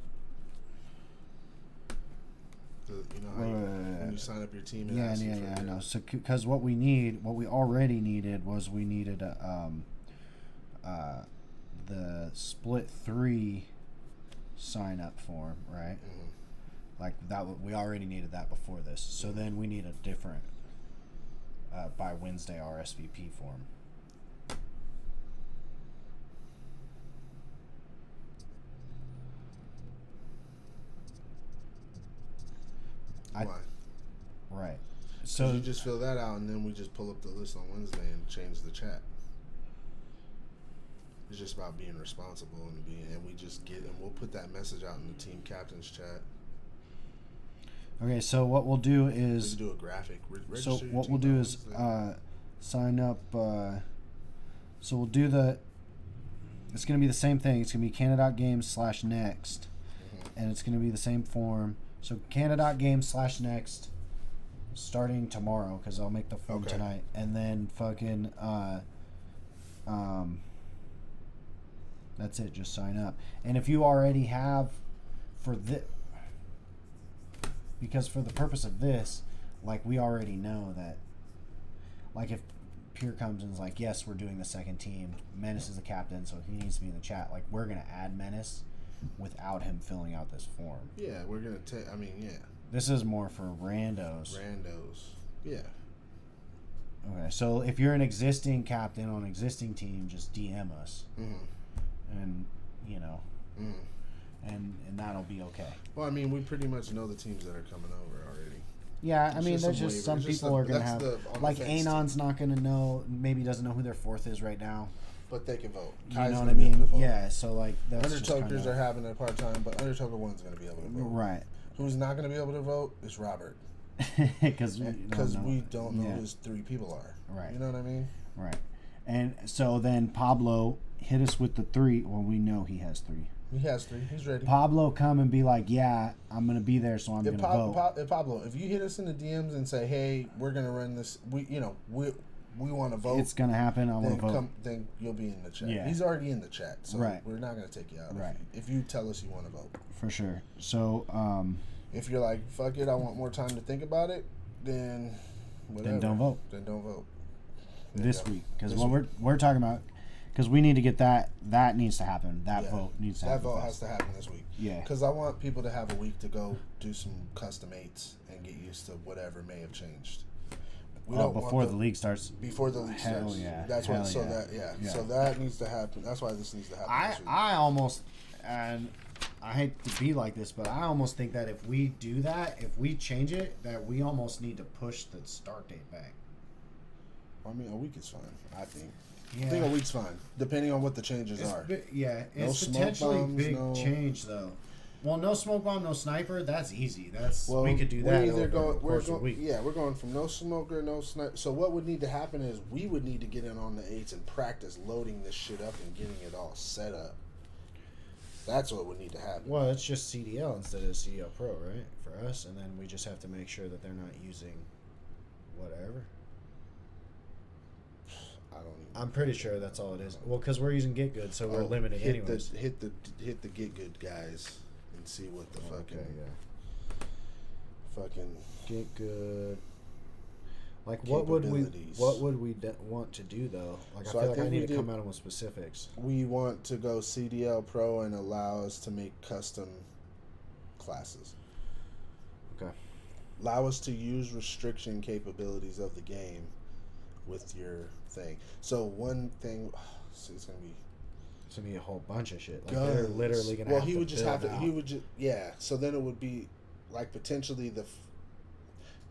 When you sign up your team. Yeah, I know. So because what we already needed was the split 3 sign up form, right? Mm-hmm. Like that, we already needed that before this. So then we need a different by Wednesday RSVP form. Why? Right. So you just fill that out, and then we just pull up the list on Wednesday and change the chat. It's just about being responsible and we'll put that message out in the team captains chat. Okay, so what we'll do is we can do a graphic. So what we'll do is sign up. So we'll do the. It's going to be the same thing. It's going to be Canada.games/next, and it's going to be the same form. So Canada.games/next, starting tomorrow because I'll make the form tonight, and then fucking that's it. Just sign up, and if you already have for this. Because for the purpose of this, like, we already know that, like, if Pure comes and is like, yes, we're doing the second team, Menace is the captain, so he needs to be in the chat. Like, we're going to add Menace without him filling out this form. Yeah, we're going to yeah. This is more for randos. Yeah. Okay, so if you're an existing captain on an existing team, just DM us. Mm-hmm. And, you know. Mm-hmm. And that'll be okay. Well, I mean, we pretty much know the teams that are coming over already. Yeah, I mean, there's just some people are going to have... Like, Anon's not going to know, maybe doesn't know who their 4th is right now. But they can vote. You know what I mean? Yeah, so, like, that's Undertokers are having a part-time, but Undertoker 1's going to be able to vote. Right. Who's not going to be able to vote is Robert. Because we don't know who his 3 people are. Right. You know what I mean? Right. And so then Pablo hit us with the 3. Well, we know he has 3. He has 3. He's ready. Pablo come and be like, yeah, I'm going to be there, so I'm going to vote. Pablo, if you hit us in the DMs and say, hey, we're going to run this, we want to vote. It's going to happen. I want to vote. Then you'll be in the chat. Yeah. He's already in the chat, so right. We're not going to take you out right. if you tell us you want to vote. For sure. So, if you're like, fuck it, I want more time to think about it, then whatever. Then don't vote. This week. Because what we're talking about... Because we need to get that needs to happen. That vote needs to happen. That vote has to happen this week. Yeah. Because I want people to have a week to go do some custom 8s and get used to whatever may have changed. We don't before the league starts. Before the league starts. Hell yeah. That's why. So that needs to happen. That's why this needs to happen. This week. I almost, and I hate to be like this, but I almost think that if we do that, if we change it, that we almost need to push the start date back. I mean, a week is fine. I think. Yeah. I think a week's fine, depending on what the changes are. It's potentially big change though. Well, no smoke bomb, no sniper. That's easy. We could do that. We're going from no smoker, no sniper. So what would need to happen is we would need to get in on the 8s and practice loading this shit up and getting it all set up. That's what would need to happen. Well, it's just CDL instead of CDL Pro, right? For us, and then we just have to make sure that they're not using whatever. I'm pretty sure that's all it is. Well, because we're using Get Good, so we're limited anyways. Hit the Get Good guys and see what the fucking Get Good. Like capabilities. what would we want to do though? Like So I I feel like I think need we to come did- out with specifics. We want to go CDL Pro and allow us to make custom classes. Okay. Allow us to use restriction capabilities of the game with your thing. So one thing, so it's gonna be It's gonna be a whole bunch of shit. Like guns. they're literally gonna. Well, have he to would just have to. build He out. would just So then it would be like potentially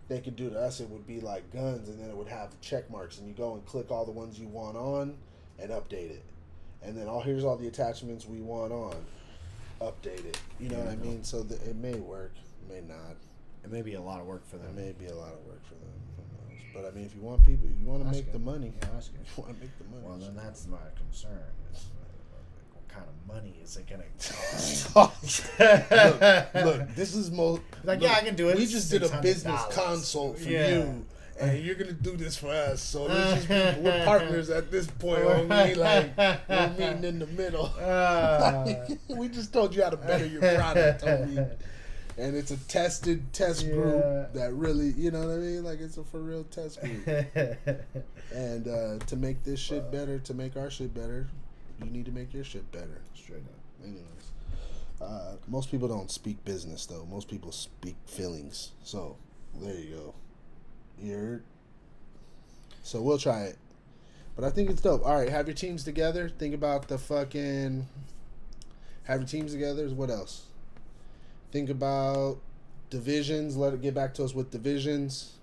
they could do to us. It would be like guns, and then it would have check marks, and you go and click all the ones you want on, and update it, and then here's all the attachments we want on, update it. You know what I mean? So it may work, may not. It may be a lot of work for It them. may be a lot of work for them. Who knows? But I mean, if you want to That's make good. the money. Yeah, that's good. You want to make the money. Well, then that's my concern. Is, what kind of money is it gonna cost? look, this is most. Like, look, yeah, I can do it. We just did a $600. business consult for Yeah. you, and you're gonna do this for us. So let's just we're partners at this point. Homie. Like we're meeting in the middle. We just told you how to better your product, homie. And it's a tested test group that really, you know what I mean? Like it's a for real test group. And to make this shit better, to make our shit better, you need to make your shit better. Straight up. Anyways, most people don't speak business though. Most people speak feelings. So there you go. You heard? So we'll try it. But I think it's dope. All right, have your teams together. Think about the fucking. Have your teams together. What else? Think about divisions. Let it get back to us with divisions.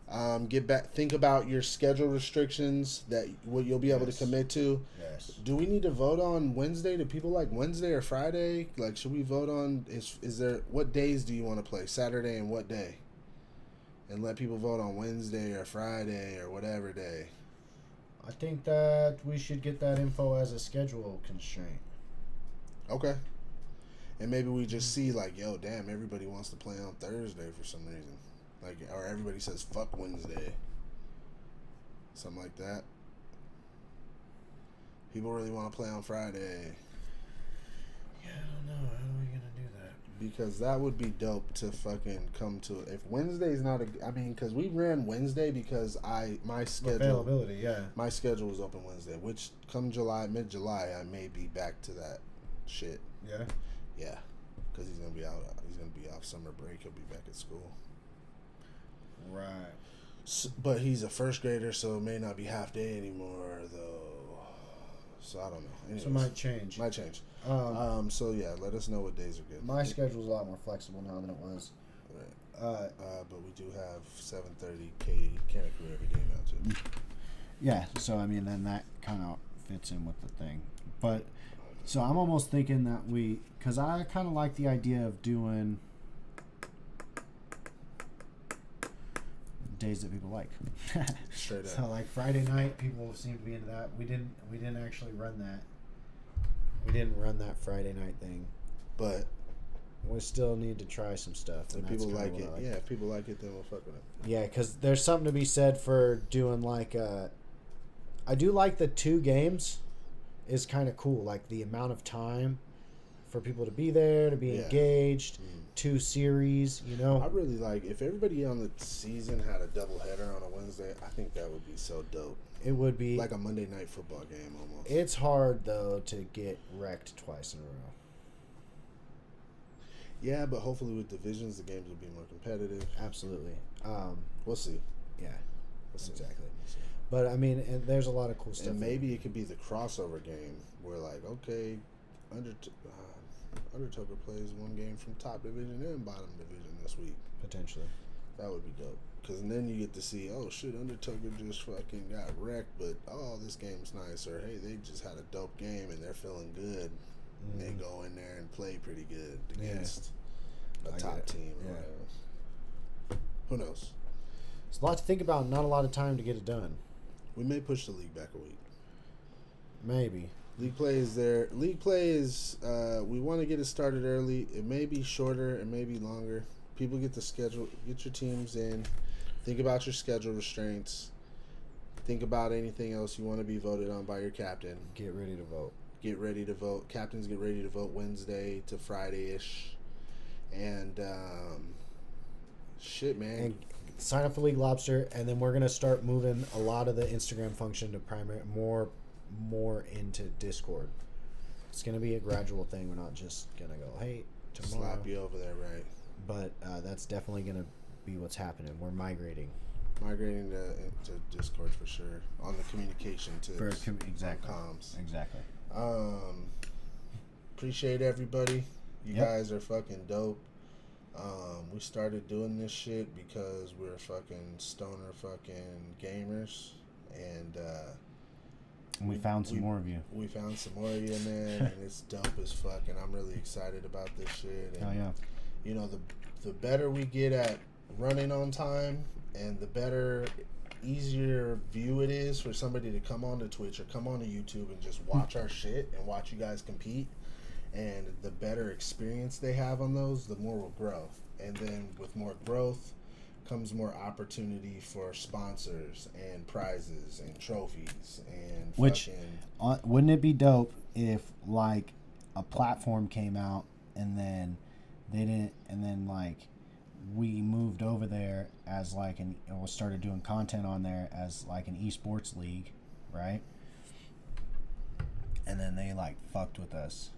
Think about your schedule restrictions that what you'll be able to commit to. Yes. Do we need to vote on Wednesday? Do people like Wednesday or Friday? Like, should we vote on? Is there what days do you want to play? Saturday and what day? And let people vote on Wednesday or Friday or whatever day. I think that we should get that info as a schedule constraint. Okay. And maybe we just see like, yo, damn, everybody wants to play on Thursday for some reason. Like, or everybody says fuck Wednesday. Something like that. People really want to play on Friday. Yeah, I don't know. How are we gonna do that? Because that would be dope to fucking come to. If Wednesday's not because we ran Wednesday because my schedule Availability, yeah. my schedule was open Wednesday, which come mid-July, I may be back to that shit. Yeah. Yeah, because he's gonna be out. He's gonna be off summer break. He'll be back at school. Right. So, but he's a first grader, so it may not be half day anymore, though. So I don't know. Anyways, So it might change. Might change. Um, So yeah, let us know what days are good. my schedule's a lot more flexible now than it was. Right. But we do have 7:30 Canada Crew every day now too. Yeah, so I mean, then that kind of fits in with the thing. But so I'm almost thinking that because I kind of like the idea of doing days that people like. Straight up. So like Friday night, people seem to be into that. We didn't actually run that. We didn't run that Friday night thing. But We still need to try some stuff. if And people that's like kinda it, what I yeah, if people like it, then we'll fuck with it. Yeah, because there's something to be said for doing like I do like the 2 games is kind of cool. Like the amount of time for people to be there, to be engaged, 2 series, you I know. really like if everybody on the season had a doubleheader on a Wednesday. I think that would be so dope. It would be. Like a Monday night football game almost. It's hard, though, to get wrecked twice in a row. Yeah, but hopefully with divisions, the games will be more competitive. Absolutely. We'll see. Yeah, We'll see. exactly. We'll see. But, I mean, and there's a lot of cool stuff. And maybe it could be the crossover game where, like, okay, Undertaker plays one game from top division and bottom division this week. Potentially. That would be dope. Because then you get to see, oh, shit, Undertaker just fucking got wrecked, but, oh, this game's nice. Or, hey, they just had a dope game and they're feeling good. And they go in there and play pretty good against a top team or whatever. Who knows? It's a lot to think about, not a lot of time to get it done. We may push the league back a week. Maybe. League play is there. League play is, we want to get it started early. It may be shorter. It may be longer. People get the schedule. Get your teams in. Think about your schedule restraints. Think about anything else you want to be voted on by your captain. Get ready to vote. Get ready to vote. Captains get ready to vote Wednesday to Friday-ish. And, shit, man. And sign up for League Lobster, and then we're gonna start moving a lot of the Instagram function to primary more into Discord. It's gonna be a gradual thing. We're not just gonna go, hey, tomorrow. Slap you over there, right? But that's definitely gonna be what's happening. We're migrating. Migrating to Discord for sure on the communication tips. Exactly. Comms. Exactly. Appreciate everybody. You Yep. guys are fucking dope. We started doing this shit because we're fucking stoner fucking gamers, and We found some more of you. We found some more of you in there, and it's dope as fuck. And I'm really excited about this shit. And, Oh yeah. you know, the better we get at running on time, and the better, easier view it is for somebody to come onto Twitch or come onto YouTube and just watch our shit and watch you guys compete. And the better experience they have on those, the more we'll grow. And then with more growth comes more opportunity for sponsors and prizes and trophies and Which, fucking... wouldn't it be dope if like a platform came out and then they didn't, and then like we moved over there as like or started doing content on there as like an esports league, right? And then they like fucked with us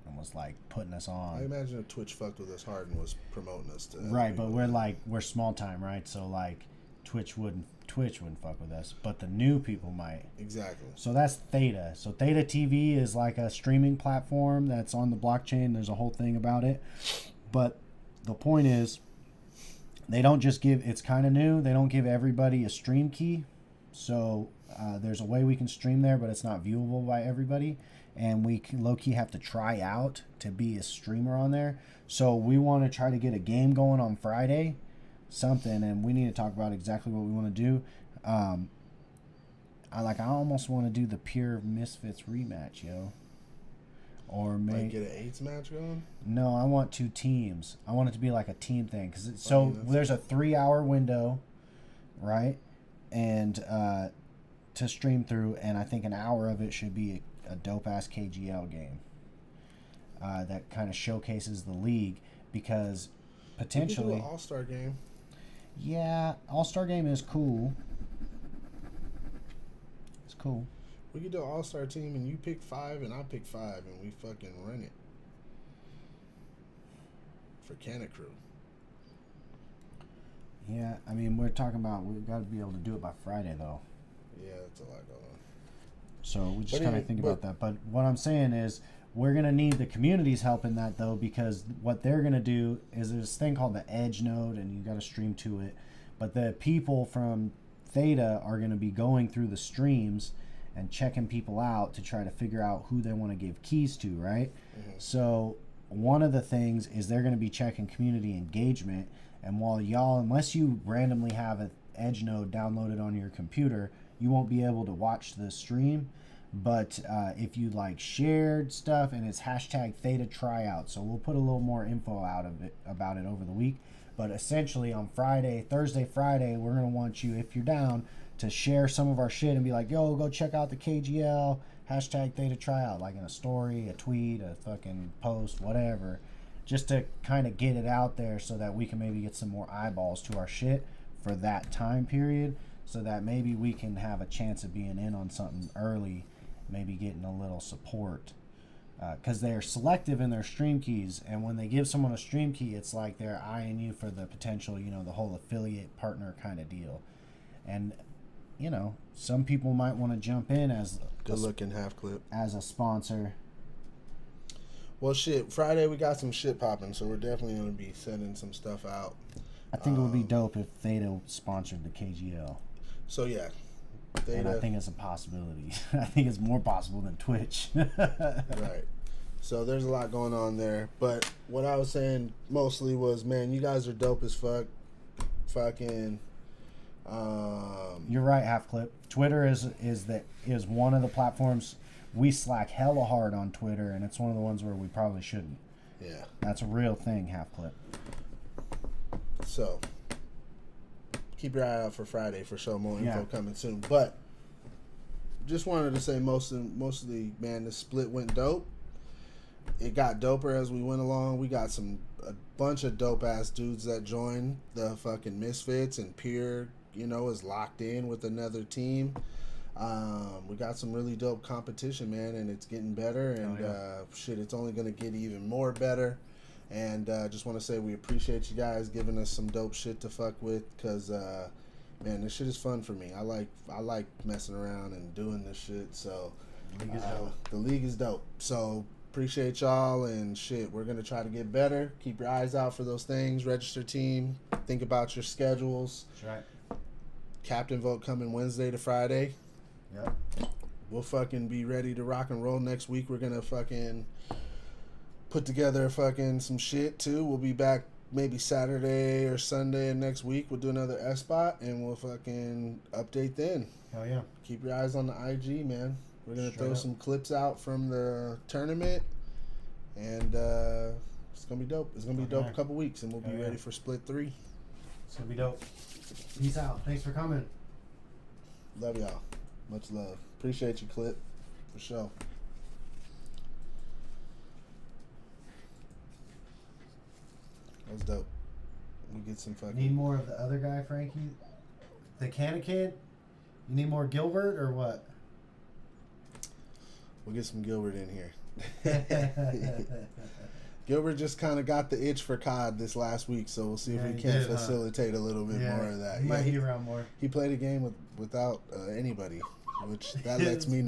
and was like putting us on. I imagine if Twitch fucked with us hard and was promoting us to... Right, but we're small time, right? So like Twitch wouldn't fuck with us, but the new people might. Exactly. So that's Theta. So Theta TV is like a streaming platform that's on the blockchain. There's a whole thing about it. But the point is, they don't just give, it's kind of new, they don't give everybody a stream key. So there's a way we can stream there, but it's not viewable by everybody. And we low-key have to try out to be a streamer on there. So we want to try to get a game going on Friday, something, and we need to talk about exactly what we want to do. I almost want to do the Pure Misfits rematch, yo. Or Like maybe get an 8s match going? no, I want 2 teams. I want it to be like a team thing, because there's a 3-hour window, right? And to stream through, and I think an hour of it should be a dope ass KGL game that kind of showcases the league, because potentially We could do an all-star game. yeah, all-star game is cool. It's cool. We could do an all-star team and you pick 5 and I pick 5 and we fucking run it for Canna Crew. Yeah, I mean, we're talking about we've got to be able to do it by Friday though. Yeah, that's a lot going on. So we just But kind of anyway, think about that. But what I'm saying is we're going to need the community's help in that, though, because what they're going to do is there's this thing called the Edge node, and you got to stream to it. But the people from Theta are going to be going through the streams and checking people out to try to figure out who they want to give keys to, right? Mm-hmm. So one of the things is they're going to be checking community engagement. And while y'all, unless you randomly have an Edge node downloaded on your computer, you won't be able to watch the stream. But if you like shared stuff, and it's hashtag Theta Tryout, so we'll put a little more info out of it about it over the week. But essentially on Thursday, Friday, we're gonna want you, if you're down, to share some of our shit and be like, yo, go check out the KGL hashtag Theta Tryout, like in a story, a tweet, a fucking post, whatever, just to kind of get it out there so that we can maybe get some more eyeballs to our shit for that time period, so that maybe we can have a chance of being in on something early, maybe getting a little support, because they're selective in their stream keys, and when they give someone a stream key, it's like they're eyeing you for the potential, the whole affiliate partner kind of deal. And some people might want to jump in as Good looking half clip. as a sponsor. Well, shit, Friday we got some shit popping, so we're definitely going to be sending some stuff out. I think it would be dope if Theta sponsored the KGL. So, yeah. And I think it's a possibility. I think it's more possible than Twitch. Right. So there's a lot going on there. But what I was saying mostly was, man, you guys are dope as fuck. Fucking... You're right, Half Clip. Twitter is one of the platforms we slack hella hard on Twitter, and it's one of the ones where we probably shouldn't. Yeah. That's a real thing, Half Clip. So keep your eye out for Friday for sure. More info Yeah. coming soon. But just wanted to say mostly, man, the split went dope. it got doper as we went along. We got a bunch of dope ass dudes that joined the fucking Misfits, and Pierre, is locked in with another team. We got some really dope competition, man, and it's getting better. And it's only gonna get even more better. And just want to say we appreciate you guys giving us some dope shit to fuck with, because man, this shit is fun for me. I like messing around and doing this shit. So the league is dope. So appreciate y'all, and shit, we're gonna try to get better. Keep your eyes out for those things. Register team. Think about your schedules. That's right. Captain vote coming Wednesday to Friday. Yep. We'll fucking be ready to rock and roll next week. We're gonna fucking put together fucking some shit too. We'll be back maybe Saturday or Sunday next week. We'll do another ESPOT, and we'll fucking update then. Hell yeah. Keep your eyes on the IG, man. We're gonna Straight throw up. some clips out from the tournament, and it's gonna be dope. It's gonna be dope Okay. a couple weeks, and we'll be Hell yeah. ready for split 3. It's gonna be dope. Peace out. Thanks for coming. Love y'all. Much love. Appreciate you, Clip, for sure. That was dope. We get some fucking. Need more of the other guy, Frankie? The Canna Kid? You need more Gilbert or what? We'll get some Gilbert in here. Gilbert just kind of got the itch for COD this last week, so we'll see if Yeah, we he can did, huh? facilitate a little bit more of that. He might he, be around more. he played a game without anybody, which that lets me know.